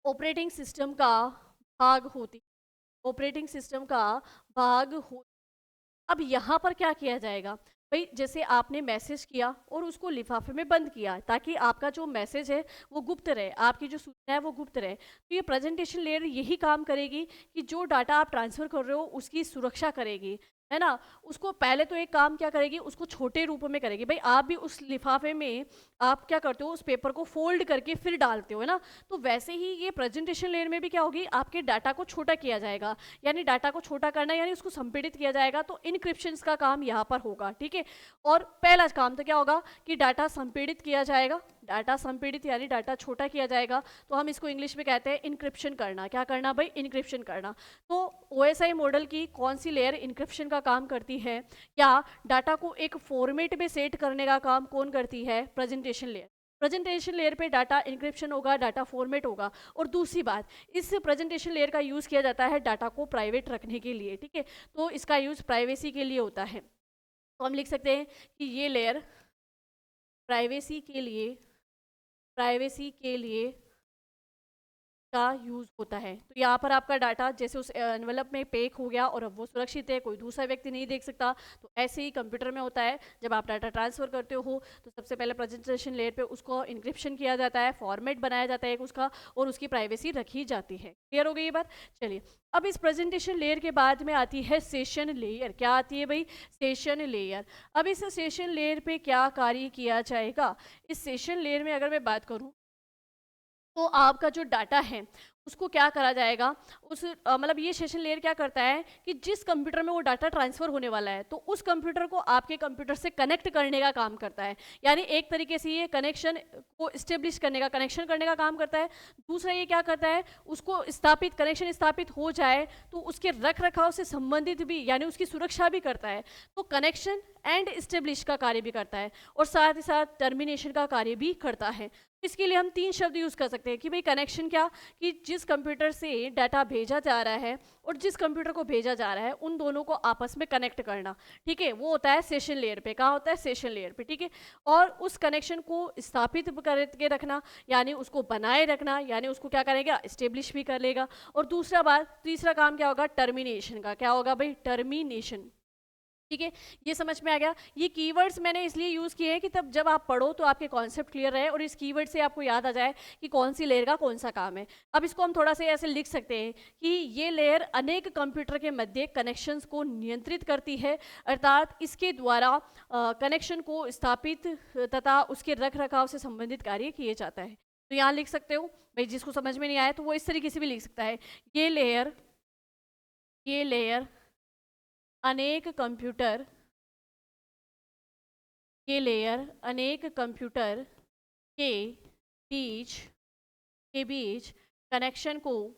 ऑपरेटिंग सिस्टम का भाग होती, ऑपरेटिंग सिस्टम का भाग हो। अब यहाँ पर क्या किया जाएगा भाई? जैसे आपने मैसेज किया और उसको लिफाफे में बंद किया ताकि आपका जो मैसेज है वो गुप्त रहे, आपकी जो सूचना है वो गुप्त रहे। तो ये प्रेजेंटेशन लेयर यही काम करेगी कि जो डाटा आप ट्रांसफ़र कर रहे हो उसकी सुरक्षा करेगी, है ना। उसको पहले तो एक काम क्या करेगी, उसको छोटे रूप में करेगी। भाई आप भी उस लिफाफे में आप क्या करते हो, उस पेपर को फोल्ड करके फिर डालते हो, है ना। तो वैसे ही ये प्रेजेंटेशन लेयर में भी क्या होगी, आपके डाटा को छोटा किया जाएगा। यानी डाटा को छोटा करना यानी उसको संपीड़ित किया जाएगा। तो इनक्रिप्शन का काम यहाँ पर होगा, ठीक है। और पहला काम तो क्या होगा कि डाटा संपीड़ित किया जाएगा। डाटा संपीड़ित यानी डाटा छोटा किया जाएगा। तो हम इसको इंग्लिश में कहते हैं इनक्रिप्शन करना। क्या करना भाई? इनक्रिप्शन करना। तो OSI मॉडल की कौन सी लेयर इनक्रिप्शन का काम करती है, या डाटा को एक फॉर्मेट में सेट करने का काम कौन करती है? Presentation layer. प्रेजेंटेशन लेयर पे डाटा इंक्रिप्शन होगा, डाटा फॉर्मेट होगा। और दूसरी बात, इस प्रेजेंटेशन लेयर का यूज़ किया जाता है डाटा को प्राइवेट रखने के लिए, ठीक है। तो इसका यूज़ प्राइवेसी के लिए होता है। तो हम लिख सकते हैं कि ये लेयर प्राइवेसी के लिए, प्राइवेसी के लिए का यूज़ होता है। तो यहाँ पर आपका डाटा जैसे उस एनवेलप में पैक हो गया और अब वो सुरक्षित है, कोई दूसरा व्यक्ति नहीं देख सकता। तो ऐसे ही कंप्यूटर में होता है, जब आप डाटा ट्रांसफ़र करते हो तो सबसे पहले प्रेजेंटेशन लेयर पे उसको इंक्रिप्शन किया जाता है, फॉर्मेट बनाया जाता है एक उसका, और उसकी प्राइवेसी रखी जाती है। क्लियर हो गई ये बात? चलिए, अब इस प्रेजेंटेशन लेयर के बाद में आती है सेशन लेयर। क्या आती है भाई? Session layer. अब इस सेशन लेयर पे क्या कार्य किया जाएगा? इस सेशन लेयर में अगर मैं बात करूँ तो आपका जो डाटा है उसको क्या करा जाएगा, उस मतलब ये सेशन लेयर क्या करता है कि जिस कंप्यूटर में वो डाटा ट्रांसफ़र होने वाला है तो उस कंप्यूटर को आपके कंप्यूटर से कनेक्ट करने का काम करता है। यानी एक तरीके से ये कनेक्शन को इस्टेब्लिश करने का, कनेक्शन करने का काम करता है। दूसरा ये क्या करता है, उसको स्थापित, कनेक्शन स्थापित हो जाए तो उसके रख रखाव से संबंधित भी यानी उसकी सुरक्षा भी करता है। तो कनेक्शन एंड इस्टेब्लिश का कार्य भी करता है और साथ ही साथ टर्मिनेशन का कार्य भी करता है। इसके लिए हम 3 शब्द यूज़ कर सकते हैं कि भाई कनेक्शन क्या, कि जिस कंप्यूटर से डाटा भेजा जा रहा है और जिस कंप्यूटर को भेजा जा रहा है उन दोनों को आपस में कनेक्ट करना, ठीक है। वो होता है सेशन लेयर पे। कहाँ होता है? सेशन लेयर पे, ठीक है। और उस कनेक्शन को स्थापित करके रखना यानी उसको बनाए रखना, यानी उसको क्या करेगा? इस्टेब्लिश भी कर लेगा। और दूसरा बात, तीसरा काम क्या होगा? टर्मिनेशन का। क्या होगा भाई? टर्मिनेशन, ठीक है। ये समझ में आ गया। ये कीवर्ड्स मैंने इसलिए यूज़ किए हैं कि तब जब आप पढ़ो तो आपके कॉन्सेप्ट क्लियर रहे और इस कीवर्ड से आपको याद आ जाए कि कौन सी लेयर का कौन सा काम है। अब इसको हम थोड़ा सा ऐसे लिख सकते हैं कि ये लेयर अनेक कंप्यूटर के मध्य कनेक्शंस को नियंत्रित करती है, अर्थात इसके द्वारा कनेक्शन को स्थापित तथा उसके रख रखाव से संबंधित कार्य किए जाता है। तो यहाँ लिख सकते हो भाई, जिसको समझ में नहीं आया तो वो इस तरीके से भी लिख सकता है, ये लेयर अनेक कंप्यूटर, ये लेयर अनेक कंप्यूटर के बीच कनेक्शन को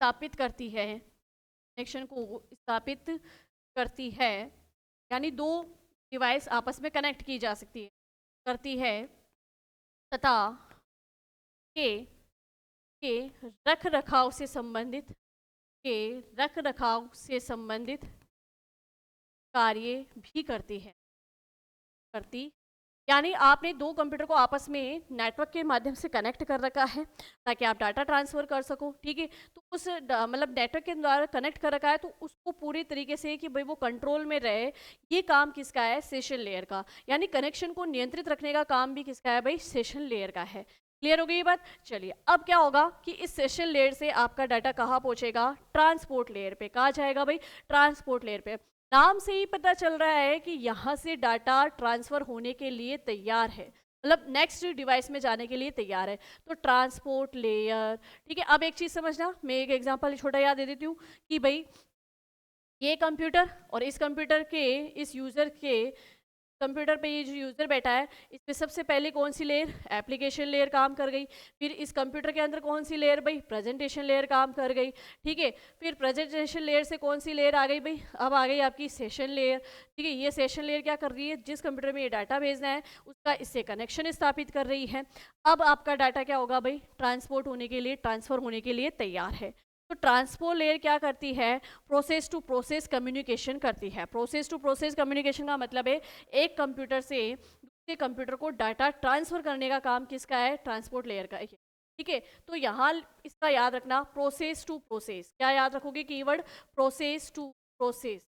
स्थापित करती है, कनेक्शन को स्थापित करती है। यानी दो डिवाइस आपस में कनेक्ट की जा सकती है, करती है, तथा के रख रखाव से संबंधित कार्य भी करती है। यानी आपने दो कंप्यूटर को आपस में नेटवर्क के माध्यम से कनेक्ट कर रखा है ताकि आप डाटा ट्रांसफ़र कर सको, ठीक है। तो उस मतलब नेटवर्क के द्वारा कनेक्ट कर रखा है, तो उसको पूरी तरीके से कि भाई वो कंट्रोल में रहे, ये काम किसका है? सेशन लेयर का। यानी कनेक्शन को नियंत्रित रखने का काम भी किसका है भाई? सेशन लेयर का है। क्लियर हो गई ये बात? चलिए अब क्या होगा कि इस सेशन लेयर से आपका डाटा कहाँ पहुंचेगा? ट्रांसपोर्ट लेयर पे। कहाँ जाएगा भाई? ट्रांसपोर्ट लेयर पे। नाम से ही पता चल रहा है कि यहाँ से डाटा ट्रांसफ़र होने के लिए तैयार है, मतलब नेक्स्ट डिवाइस में जाने के लिए तैयार है। तो ट्रांसपोर्ट लेयर, ठीक है। अब एक चीज़ समझना, मैं एक एग्जांपल छोटा याद दे देती हूँ कि भाई ये कंप्यूटर और इस कंप्यूटर के, इस यूज़र के कंप्यूटर पे ये जो यूज़र बैठा है, इसमें सबसे पहले कौन सी लेयर? एप्लीकेशन लेयर काम कर गई। फिर इस कंप्यूटर के अंदर कौन सी लेयर भाई? प्रेजेंटेशन लेयर काम कर गई, ठीक है। फिर प्रेजेंटेशन लेयर से कौन सी लेयर आ गई भाई? अब आ गई आपकी सेशन लेयर, ठीक है। ये सेशन लेयर क्या कर रही है? जिस कंप्यूटर में ये डाटा भेजना है उसका इससे कनेक्शन स्थापित कर रही है। अब आपका डाटा क्या होगा भाई? ट्रांसपोर्ट होने के लिए, ट्रांसफ़र होने के लिए तैयार है। तो ट्रांसपोर्ट लेयर क्या करती है? प्रोसेस टू प्रोसेस कम्युनिकेशन करती है। प्रोसेस टू प्रोसेस कम्युनिकेशन का मतलब है एक कंप्यूटर से दूसरे कंप्यूटर को डाटा ट्रांसफर करने का काम किसका है? ट्रांसपोर्ट लेयर का है, ठीक है। तो यहाँ इसका याद रखना, प्रोसेस टू प्रोसेस। क्या याद रखोगे keyword? Process to process.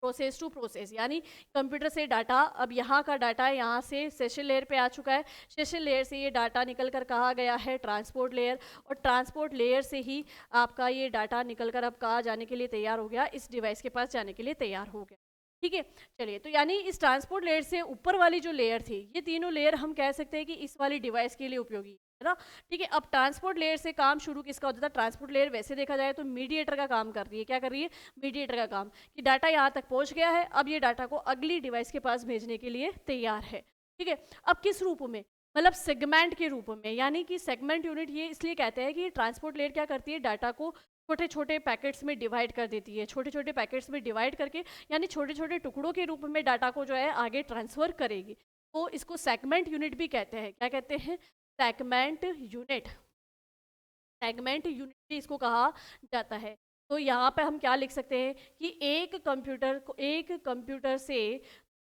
Process to process यानी कंप्यूटर से डाटा, अब यहाँ का डाटा यहाँ से सेशन लेयर पे आ चुका है, सेशन लेयर से ये डाटा निकल कर कहाँ गया है? Transport layer. और ट्रांसपोर्ट लेयर से ही आपका ये डाटा निकल कर अब कहाँ जाने के लिए तैयार हो गया? इस डिवाइस के पास जाने के लिए तैयार हो गया, ठीक है। चलिए, तो यानी इस ट्रांसपोर्ट लेयर से ऊपर वाली जो लेयर थी, ये तीनों लेयर हम कह सकते हैं कि इस वाली डिवाइस के लिए उपयोगी है ना, ठीक है। अब ट्रांसपोर्ट लेयर से काम शुरू किसका होता था? ट्रांसपोर्ट लेयर वैसे देखा जाए तो मीडिएटर का काम कर रही है। क्या कर रही है? मीडिएटर का काम, कि डाटा यहाँ तक पहुँच गया है, अब ये डाटा को अगली डिवाइस के पास भेजने के लिए तैयार है, ठीक है। अब किस रूप में? मतलब सेगमेंट के रूप में, यानी कि सेगमेंट यूनिट ये इसलिए कहते हैं कि ट्रांसपोर्ट लेयर क्या करती है? डाटा को छोटे छोटे पैकेट्स में डिवाइड कर देती है, छोटे छोटे पैकेट्स में डिवाइड करके, यानी छोटे छोटे टुकड़ों के रूप में डाटा को जो है आगे ट्रांसफ़र करेगी। तो इसको सेगमेंट यूनिट भी कहते हैं। क्या कहते हैं? Segment unit. सेगमेंट यूनिट भी इसको कहा जाता है। तो यहाँ पे हम क्या लिख सकते हैं कि एक कंप्यूटर से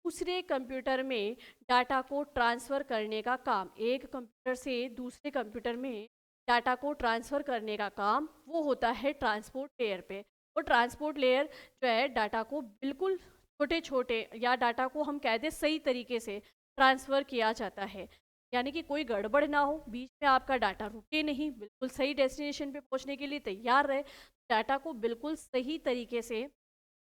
दूसरे कंप्यूटर में डाटा को ट्रांसफ़र करने का काम, एक कंप्यूटर से दूसरे कंप्यूटर में डाटा को ट्रांसफ़र करने का काम वो होता है ट्रांसपोर्ट लेयर पे। और ट्रांसपोर्ट लेयर जो है डाटा को बिल्कुल छोटे छोटे, या डाटा को हम कह दें सही तरीके से ट्रांसफ़र किया जाता है, यानी कि कोई गड़बड़ ना हो, बीच में आपका डाटा रुके नहीं, बिल्कुल सही डेस्टिनेशन पे पहुंचने के लिए तैयार रहे। डाटा को बिल्कुल सही तरीके से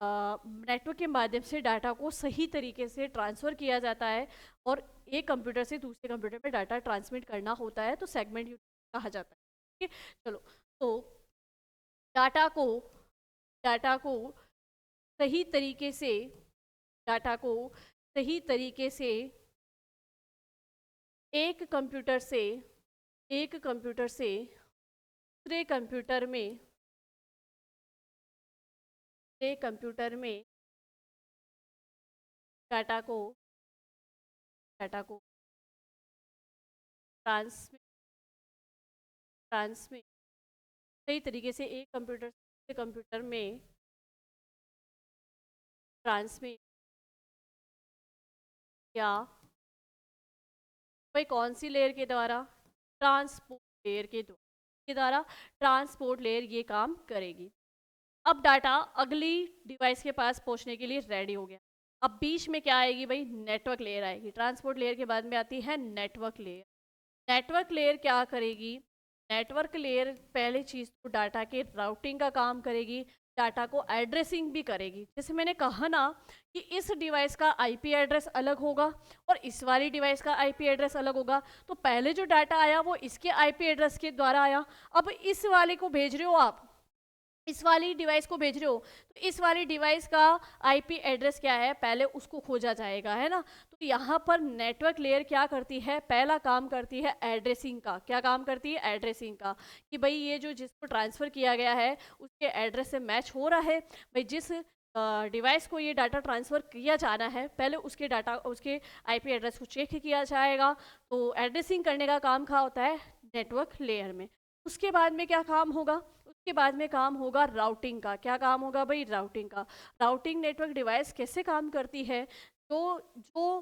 नेटवर्क के माध्यम से डाटा को सही तरीके से ट्रांसफ़र किया जाता है, और एक कंप्यूटर से दूसरे कंप्यूटर में डाटा ट्रांसमिट करना होता है, तो सेगमेंट यूनिट कहा जाता है, ठीक है। चलो, तो डाटा को डाटा को सही तरीके से डाटा को सही तरीके से एक कंप्यूटर से दूसरे कंप्यूटर में डाटा को डाटा को ट्रांसमिट ट्रांसमिट सही तरीके से एक कंप्यूटर से दूसरे कंप्यूटर में ट्रांसमिट या भाई कौन सी लेयर के द्वारा? ट्रांसपोर्ट लेयर के द्वारा ट्रांसपोर्ट लेयर ये काम करेगी। अब डाटा अगली डिवाइस के पास पहुंचने के लिए रेडी हो गया। अब बीच में क्या आएगी भाई? नेटवर्क लेयर आएगी। ट्रांसपोर्ट लेयर के बाद में आती है नेटवर्क लेयर। नेटवर्क लेयर क्या करेगी? नेटवर्क लेयर पहली चीज़ तो डाटा के राउटिंग का काम करेगी, डाटा को एड्रेसिंग भी करेगी। जैसे मैंने कहा ना कि इस डिवाइस का आईपी एड्रेस अलग होगा और इस वाली डिवाइस का आईपी एड्रेस अलग होगा, तो पहले जो डाटा आया वो इसके आईपी एड्रेस के द्वारा आया। अब इस वाले को भेज रहे हो आप, इस वाली डिवाइस को भेज रहे हो, तो इस वाली डिवाइस का आईपी एड्रेस क्या है? पहले उसको खोजा जाएगा, है ना। तो यहाँ पर नेटवर्क लेयर क्या करती है? पहला काम करती है एड्रेसिंग का। क्या काम करती है? एड्रेसिंग का, कि भाई ये जो जिसको ट्रांसफ़र किया गया है उसके एड्रेस से मैच हो रहा है। भाई जिस डिवाइस को ये डाटा ट्रांसफ़र किया जाना है, पहले उसके आईपी एड्रेस को चेक किया जाएगा। तो एड्रेसिंग करने का काम क्या होता है? नेटवर्क लेयर में। उसके बाद में क्या काम होगा? उसके बाद में काम होगा राउटिंग का। क्या काम होगा भाई? राउटिंग का। राउटिंग नेटवर्क डिवाइस कैसे काम करती है? तो जो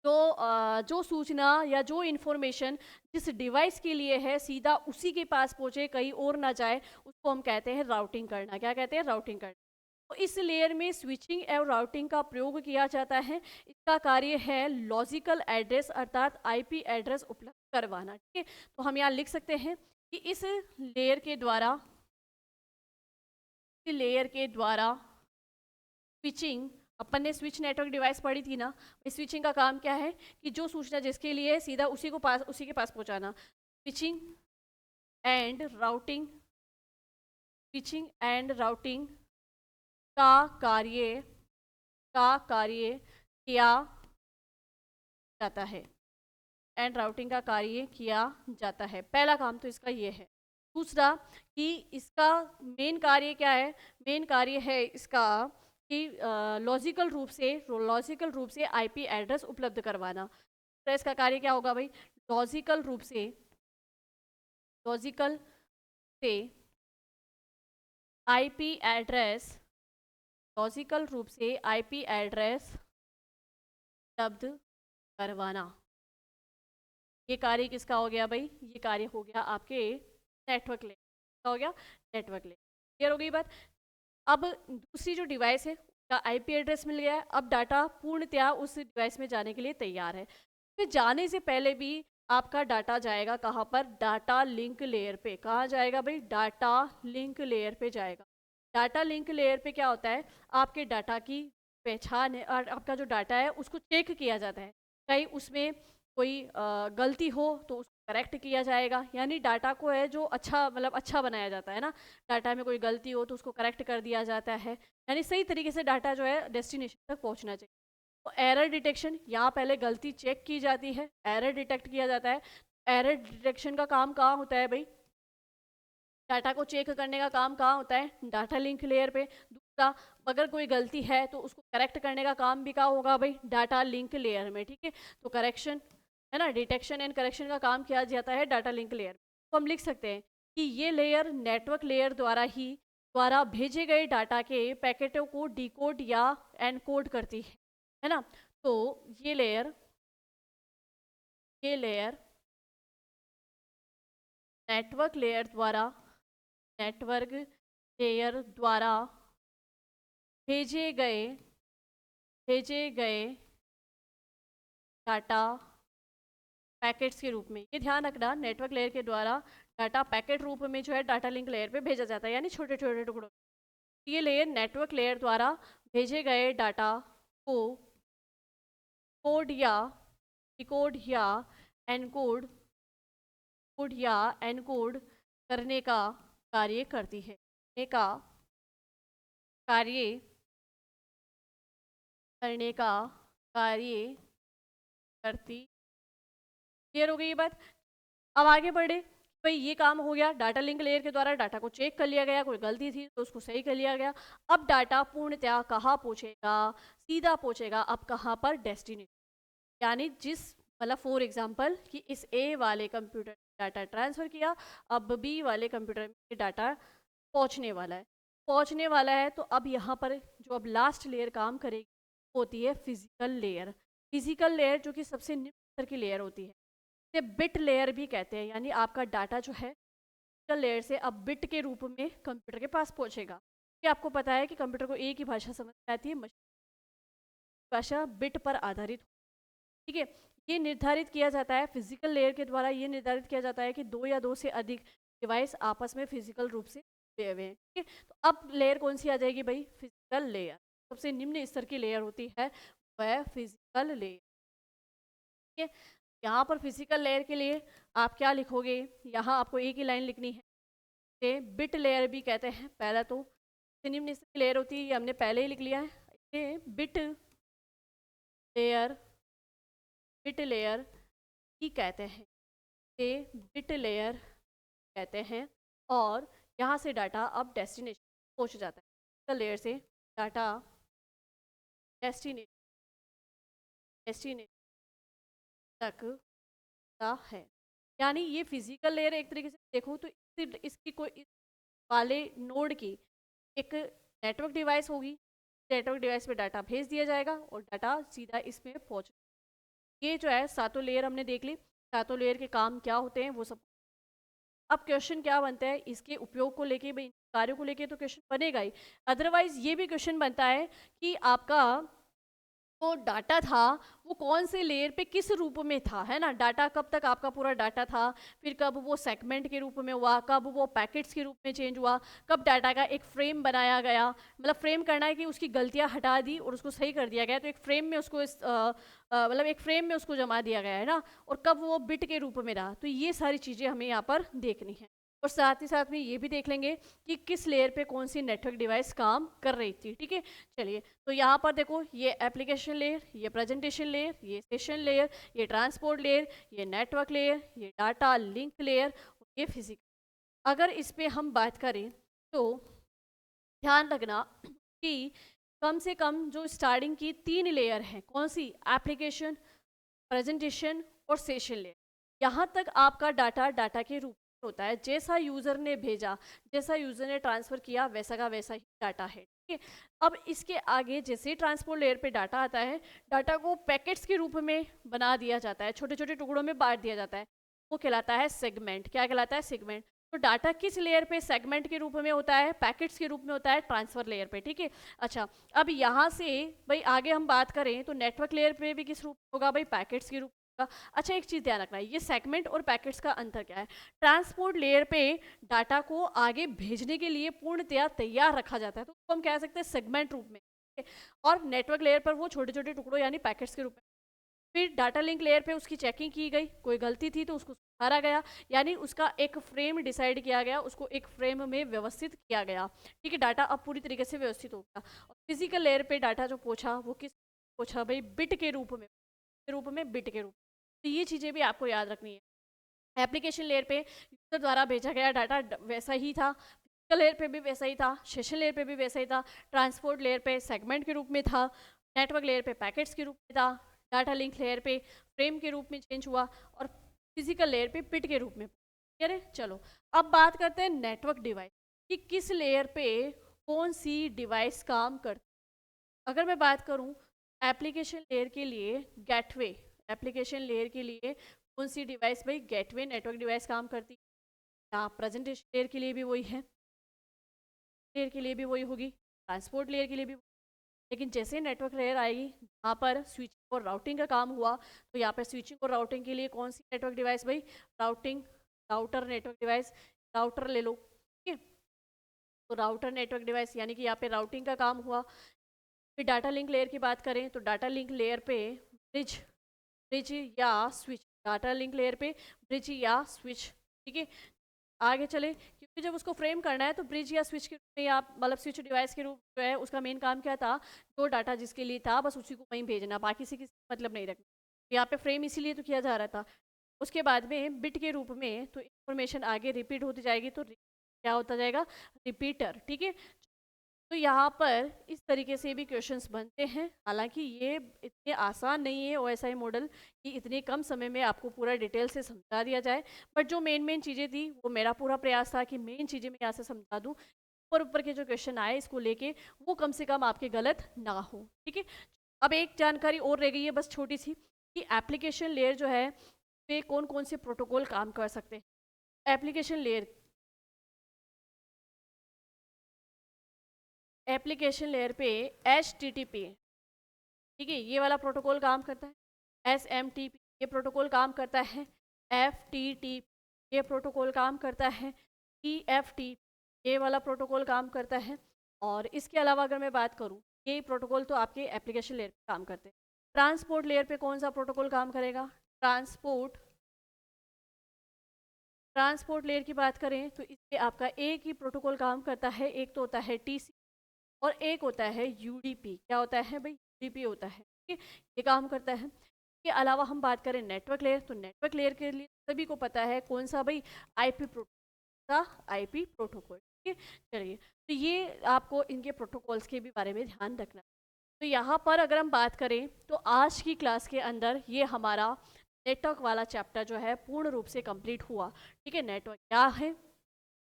जो सूचना या जो इन्फॉर्मेशन जिस डिवाइस के लिए है सीधा उसी के पास पहुंचे, कहीं और ना जाए, उसको हम कहते हैं राउटिंग करना। क्या कहते हैं? राउटिंग करना। तो इस लेयर में स्विचिंग और राउटिंग का प्रयोग किया जाता है। इसका कार्य है लॉजिकल एड्रेस अर्थात आईपी एड्रेस उपलब्ध करवाना। ठीक है, तो हम यहाँ लिख सकते हैं कि इस लेयर के द्वारा स्विचिंग, अपन ने स्विच नेटवर्क डिवाइस पढ़ी थी ना, स्विचिंग का काम क्या है कि जो सूचना जिसके लिए है सीधा उसी के पास पहुंचाना। Switching and routing, switching and routing का कार्य किया जाता है। एंड राउटिंग का कार्य किया जाता है। पहला काम तो इसका ये है। दूसरा कि इसका मेन कार्य क्या है? मेन कार्य है इसका कि लॉजिकल रूप से आईपी एड्रेस उपलब्ध करवाना। तो इसका कार्य क्या होगा भाई? लॉजिकल रूप से आईपी एड्रेस उपलब्ध करवाना। ये कार्य किसका हो गया भाई? ये कार्य हो गया आपके नेटवर्क लेयर का। हो गया नेटवर्क लेयर। क्लियर हो गई बात? अब दूसरी जो डिवाइस है उसका आईपी एड्रेस मिल गया है। अब डाटा पूर्णतया उस डिवाइस में जाने के लिए तैयार है। फिर जाने से पहले भी आपका डाटा जाएगा कहाँ पर? डाटा लिंक लेयर पे। कहाँ जाएगा भाई? डाटा लिंक लेयर पे जाएगा। डाटा लिंक लेयर पे क्या होता है? आपके डाटा की पहचान है और आपका जो डाटा है उसको चेक किया जाता है। कहीं उसमें कोई गलती हो तो उसको करेक्ट किया जाएगा। यानी डाटा को है जो अच्छा बनाया जाता है ना। डाटा में कोई गलती हो तो उसको करेक्ट कर दिया जाता है। यानी सही तरीके से डाटा जो है डेस्टिनेशन तक पहुंचना चाहिए। तो एरर डिटेक्शन, यहाँ पहले गलती चेक की जाती है, एरर डिटेक्ट किया जाता है। एरर डिटेक्शन का काम कहाँ होता है भाई? डाटा को चेक करने का काम कहाँ होता है? डाटा लिंक लेयर पे। दूसरा, अगर कोई गलती है तो उसको करेक्ट करने का काम भी कहाँ होगा भाई? डाटा लिंक लेयर में। ठीक है, तो करेक्शन है ना, डिटेक्शन एंड करेक्शन का काम किया जाता है डाटा लिंक लेयर। तो हम लिख सकते हैं कि ये लेयर नेटवर्क लेयर द्वारा भेजे गए डाटा के पैकेटों को डिकोड या एनकोड करती है ना। तो ये लेयर नेटवर्क लेयर द्वारा भेजे गए डाटा पैकेट्स के रूप में, ये ध्यान रखना, नेटवर्क लेयर के द्वारा डाटा पैकेट रूप में जो है डाटा लिंक लेयर पे भेजा जाता है, यानी छोटे छोटे टुकड़ों। ये लेयर नेटवर्क लेयर द्वारा भेजे गए डाटा को डिकोड या एनकोड करने का कार्य करती है। करने का कार्य करती। क्लियर हो गई ये बात? अब आगे बढ़े। भाई ये काम हो गया, डाटा लिंक लेयर के द्वारा डाटा को चेक कर लिया गया, कोई गलती थी तो उसको सही कर लिया गया। अब डाटा पूर्णतया कहाँ पहुँचेगा? सीधा पहुँचेगा अब कहाँ पर? डेस्टिनेशन। यानी फॉर एग्जाम्पल कि इस ए वाले कंप्यूटर डाटा ट्रांसफ़र किया, अब बी वाले कंप्यूटर में डाटा पहुँचने वाला है। तो अब यहाँ पर जो अब लास्ट लेयर काम करेगी होती है फिजिकल लेयर जो कि सबसे निम्न स्तर की लेयर होती है। इसे बिट लेयर भी कहते हैं। यानी आपका डाटा जो है फिजिकल लेयर से अब बिट के रूप में कंप्यूटर के पास पहुंचेगा। ये आपको पता है कि कंप्यूटर को एक ही भाषा समझ में आती है, मशीन भाषा बिट पर आधारित। ठीक है, ये निर्धारित किया जाता है फिजिकल लेयर के द्वारा। ये निर्धारित किया जाता है कि दो या दो से अधिक डिवाइस आपस में फिजिकल रूप से जुड़े हुए हैं। ठीक है, तो अब लेयर कौन सी आ जाएगी भाई? Physical layer. सबसे निम्न स्तर की लेयर होती है वह फिजिकल लेयर। ठीक है, यहाँ पर फिजिकल लेयर के लिए आप क्या लिखोगे? यहाँ आपको एक ही लाइन लिखनी है। इसे बिट लेयर भी कहते हैं। पहला तो निम्न स्तर की लेयर होती है, ये हमने पहले ही लिख लिया है। ये बिट लेयर ही कहते हैं। ये बिट लेयर कहते हैं। और यहाँ से डाटा अब डेस्टिनेशन पहुँच जाता है। फिजिकल लेयर से डाटा डेस्टिनेशन तक है। यानी ये फिजिकल लेयर एक तरीके से देखो तो इसकी कोई वाले नोड की एक नेटवर्क डिवाइस होगी। नेटवर्क डिवाइस पे डाटा भेज दिया जाएगा और डाटा सीधा इसमें पहुंच। ये जो है सातों लेयर हमने देख ली, सातों लेयर के काम क्या होते हैं वो सब। अब क्वेश्चन क्या बनता है इसके उपयोग को लेके, भाई कार्यों को लेके तो क्वेश्चन बनेगा ही, अदरवाइज ये भी क्वेश्चन बनता है कि आपका वो डाटा था वो कौन से लेयर पे किस रूप में था, है ना, डाटा कब तक आपका पूरा डाटा था, फिर कब वो सेगमेंट के रूप में हुआ, कब वो पैकेट्स के रूप में चेंज हुआ, कब डाटा का एक फ्रेम बनाया गया, मतलब फ्रेम करना है कि उसकी गलतियां हटा दी और उसको सही कर दिया गया, तो एक फ्रेम में उसको मतलब एक फ्रेम में उसको जमा दिया गया है ना, और कब वो बिट के रूप में रहा, तो ये सारी चीज़ें हमें यहाँ पर देखनी है। और साथ ही साथ में ये भी देख लेंगे कि किस लेयर पे कौन सी नेटवर्क डिवाइस काम कर रही थी, ठीक है। चलिए, तो यहाँ पर देखो ये एप्लीकेशन लेयर, ये प्रेजेंटेशन लेयर, ये सेशन लेयर, ये ट्रांसपोर्ट लेयर, ये नेटवर्क लेयर, ये डाटा लिंक लेयर, ये फिजिकल। अगर इस पे हम बात करें तो ध्यान रखना कि कम से कम जो स्टार्टिंग की 3 लेयर हैं, कौन सी, एप्लीकेशन, प्रेजेंटेशन और सेशन लेयर, यहाँ तक आपका डाटा डाटा के रूप में होता है, जैसा यूज़र ने भेजा, जैसा यूज़र ने ट्रांसफ़र किया वैसा का वैसा ही डाटा है, ठीक है। अब इसके आगे जैसे ही ट्रांसपोर्ट लेयर पे डाटा आता है, डाटा को पैकेट्स के रूप में बना दिया जाता है, छोटे छोटे टुकड़ों में बांट दिया जाता है, वो कहलाता है सेगमेंट। क्या कहलाता है, सेगमेंट। तो डाटा किस लेयर पे सेगमेंट के रूप में होता है, पैकेट्स के रूप में होता है, ट्रांसफर लेयर पे, ठीक है। अच्छा, अब यहाँ से भाई आगे हम बात करें तो नेटवर्क लेयर पे भी किस रूप में होगा, भाई पैकेट्स के रूप में होगा। अच्छा, एक चीज़ ध्यान रखना है, ये सेगमेंट और पैकेट्स का अंतर क्या है। ट्रांसपोर्ट लेयर पे डाटा को आगे भेजने के लिए पूर्णतया तैयार रखा जाता है, तो उसको हम कह सकते हैं सेगमेंट रूप में, ठीक है? और नेटवर्क लेयर पर वो छोटे छोटे टुकड़ों यानी पैकेट्स के रूप में। फिर डाटा लिंक लेयर पे उसकी चेकिंग की गई, कोई गलती थी तो उसको सुधारा गया, यानी उसका एक फ्रेम डिसाइड किया गया, उसको एक फ्रेम में व्यवस्थित किया गया, ठीक है। डाटा अब पूरी तरीके से व्यवस्थित होगा। और फिजिकल लेयर पे डाटा जो पूछा वो किस पूछा, भाई बिट के रूप में, बिट के रूप में। तो ये चीज़ें भी आपको याद रखनी है। एप्लीकेशन लेयर पे यूजर द्वारा भेजा गया डाटा वैसा ही था, फिजिकल लेयर पे भी वैसा ही था, सेशन लेयर पे भी वैसा ही था, ट्रांसपोर्ट लेयर पे सेगमेंट के रूप में था, नेटवर्क लेयर पे पैकेट्स के रूप में था, डाटा लिंक लेयर पे फ्रेम के रूप में चेंज हुआ, और फिजिकल लेयर पे बिट के रूप में। ठीक है, चलो अब बात करते हैं नेटवर्क डिवाइस कि किस लेयर पे कौन सी डिवाइस काम करती। अगर मैं बात करूं एप्लीकेशन लेयर के लिए गेटवे, एप्लीकेशन लेयर के लिए कौन सी डिवाइस, भाई गेटवे नेटवर्क डिवाइस काम करती है। यहाँ प्रेजेंटेशन लेयर के लिए भी वही है, लेयर के लिए भी वही होगी, ट्रांसपोर्ट लेयर के लिए भी। लेकिन जैसे नेटवर्क लेयर आएगी यहाँ पर स्विचिंग और राउटिंग का काम हुआ, तो यहाँ पर स्विचिंग और राउटिंग के लिए कौन सी नेटवर्क डिवाइस, भाई routing, router network device, router ले लो, ठीक है। तो राउटर नेटवर्क डिवाइस यानी कि यहाँ पे राउटिंग का काम हुआ। फिर डाटा लिंक लेयर की बात करें तो डाटा लिंक लेयर पे ब्रिज, ब्रिज या स्विच, डाटा लिंक लेयर पे ब्रिज या स्विच, ठीक है। आगे चले, क्योंकि जब उसको फ्रेम करना है तो ब्रिज या स्विच के रूप में, या मतलब स्विच डिवाइस के रूप जो है उसका मेन काम क्या था, जो डाटा जिसके लिए था बस उसी को वहीं भेजना, बाकी से किसी मतलब नहीं रखना। यहाँ पे फ्रेम इसीलिए तो किया जा रहा था। उसके बाद में बिट के रूप में तो इंफॉर्मेशन आगे रिपीट होती जाएगी, तो क्या होता जाएगा, रिपीटर, ठीक है। तो यहाँ पर इस तरीके से भी क्वेश्चंस बनते हैं। हालांकि ये इतने आसान नहीं है ओएसआई मॉडल कि इतने कम समय में आपको पूरा डिटेल से समझा दिया जाए, बट जो मेन चीज़ें थी वो मेरा पूरा प्रयास था कि मेन चीज़ें मैं यहाँ से समझा दूँ, ऊपर के जो क्वेश्चन आए इसको लेके वो कम से कम आपके गलत ना हो, ठीक है। अब एक जानकारी और रह गई है बस छोटी सी, कि एप्लीकेशन लेयर जो है पे कौन कौन से प्रोटोकॉल काम कर सकते हैं। एप्लीकेशन लेयर, एप्लीकेशन लेयर पे HTTP, ठीक है, ये वाला प्रोटोकॉल काम करता है। SMTP ये प्रोटोकॉल काम करता है। FTTP ये प्रोटोकॉल काम करता है। TFTP ये वाला प्रोटोकॉल काम करता है। और इसके अलावा अगर मैं बात करूँ, ये प्रोटोकॉल तो आपके एप्लीकेशन लेयर पे काम करते हैं। ट्रांसपोर्ट लेयर पे कौन सा प्रोटोकॉल काम करेगा, ट्रांसपोर्ट, ट्रांसपोर्ट लेयर की बात करें तो इस पे आपका एक ही प्रोटोकॉल काम करता है, एक तो होता है TCP और एक होता है UDP। क्या होता है भाई, UDP होता है, ठीक है, ये काम करता है। इसके अलावा हम बात करें नेटवर्क लेयर, तो नेटवर्क लेयर के लिए सभी को पता है कौन सा, भाई IP प्रोटोकॉल, IP प्रोटोकॉल, ठीक है। चलिए, तो ये आपको इनके प्रोटोकॉल्स के भी बारे में ध्यान रखना है। तो यहाँ पर अगर हम बात करें तो आज की क्लास के अंदर ये हमारा नेटवर्क वाला चैप्टर जो है पूर्ण रूप से कंप्लीट हुआ, ठीक है। नेटवर्क क्या है,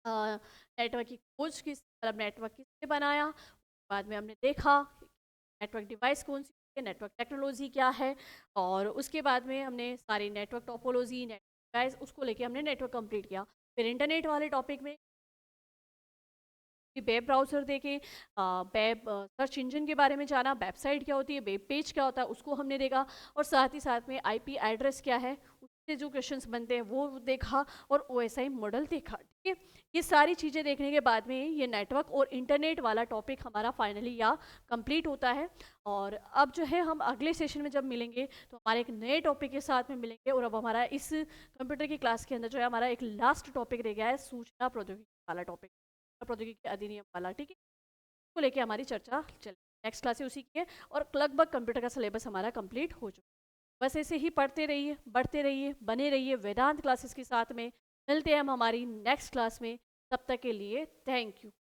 नेटवर्क की खोज किस, मतलब नेटवर्क किसने बनाया, बाद में हमने देखा नेटवर्क डिवाइस कौन सी कि नेटवर्क टेक्नोलॉजी क्या है, और उसके बाद में हमने सारी नेटवर्क टोपोलॉजी गाइस उसको लेके हमने नेटवर्क कंप्लीट किया। फिर इंटरनेट वाले टॉपिक में वेब ब्राउज़र देखे, वेब सर्च इंजन के बारे में जाना, वेबसाइट क्या होती है, वेब पेज क्या होता है उसको हमने देखा, और साथ ही साथ में आईपी एड्रेस क्या है उससे जो क्वेश्चंस बनते हैं वो देखा, और ओएसआई मॉडल देखा। ठीक है, ये सारी चीज़ें देखने के बाद में ये नेटवर्क और इंटरनेट वाला टॉपिक हमारा फाइनली या कंप्लीट होता है। और अब जो है हम अगले सेशन में जब मिलेंगे तो हमारे एक नए टॉपिक के साथ में मिलेंगे, और अब हमारा इस कंप्यूटर की क्लास के अंदर जो है हमारा एक लास्ट टॉपिक रह गया है सूचना प्रौद्योगिकी वाला टॉपिक, प्रौद्योगिकी अधिनियम वाला। ठीक है, को लेके हमारी चर्चा चल, नेक्स्ट क्लास उसी की है, और लगभग कंप्यूटर का सिलेबस हमारा कंप्लीट हो चुका है। बस ऐसे ही पढ़ते रहिए, बढ़ते रहिए, बने रहिए वेदांत क्लासेस के साथ में। मिलते हैं हम हमारी नेक्स्ट क्लास में, तब तक के लिए थैंक यू।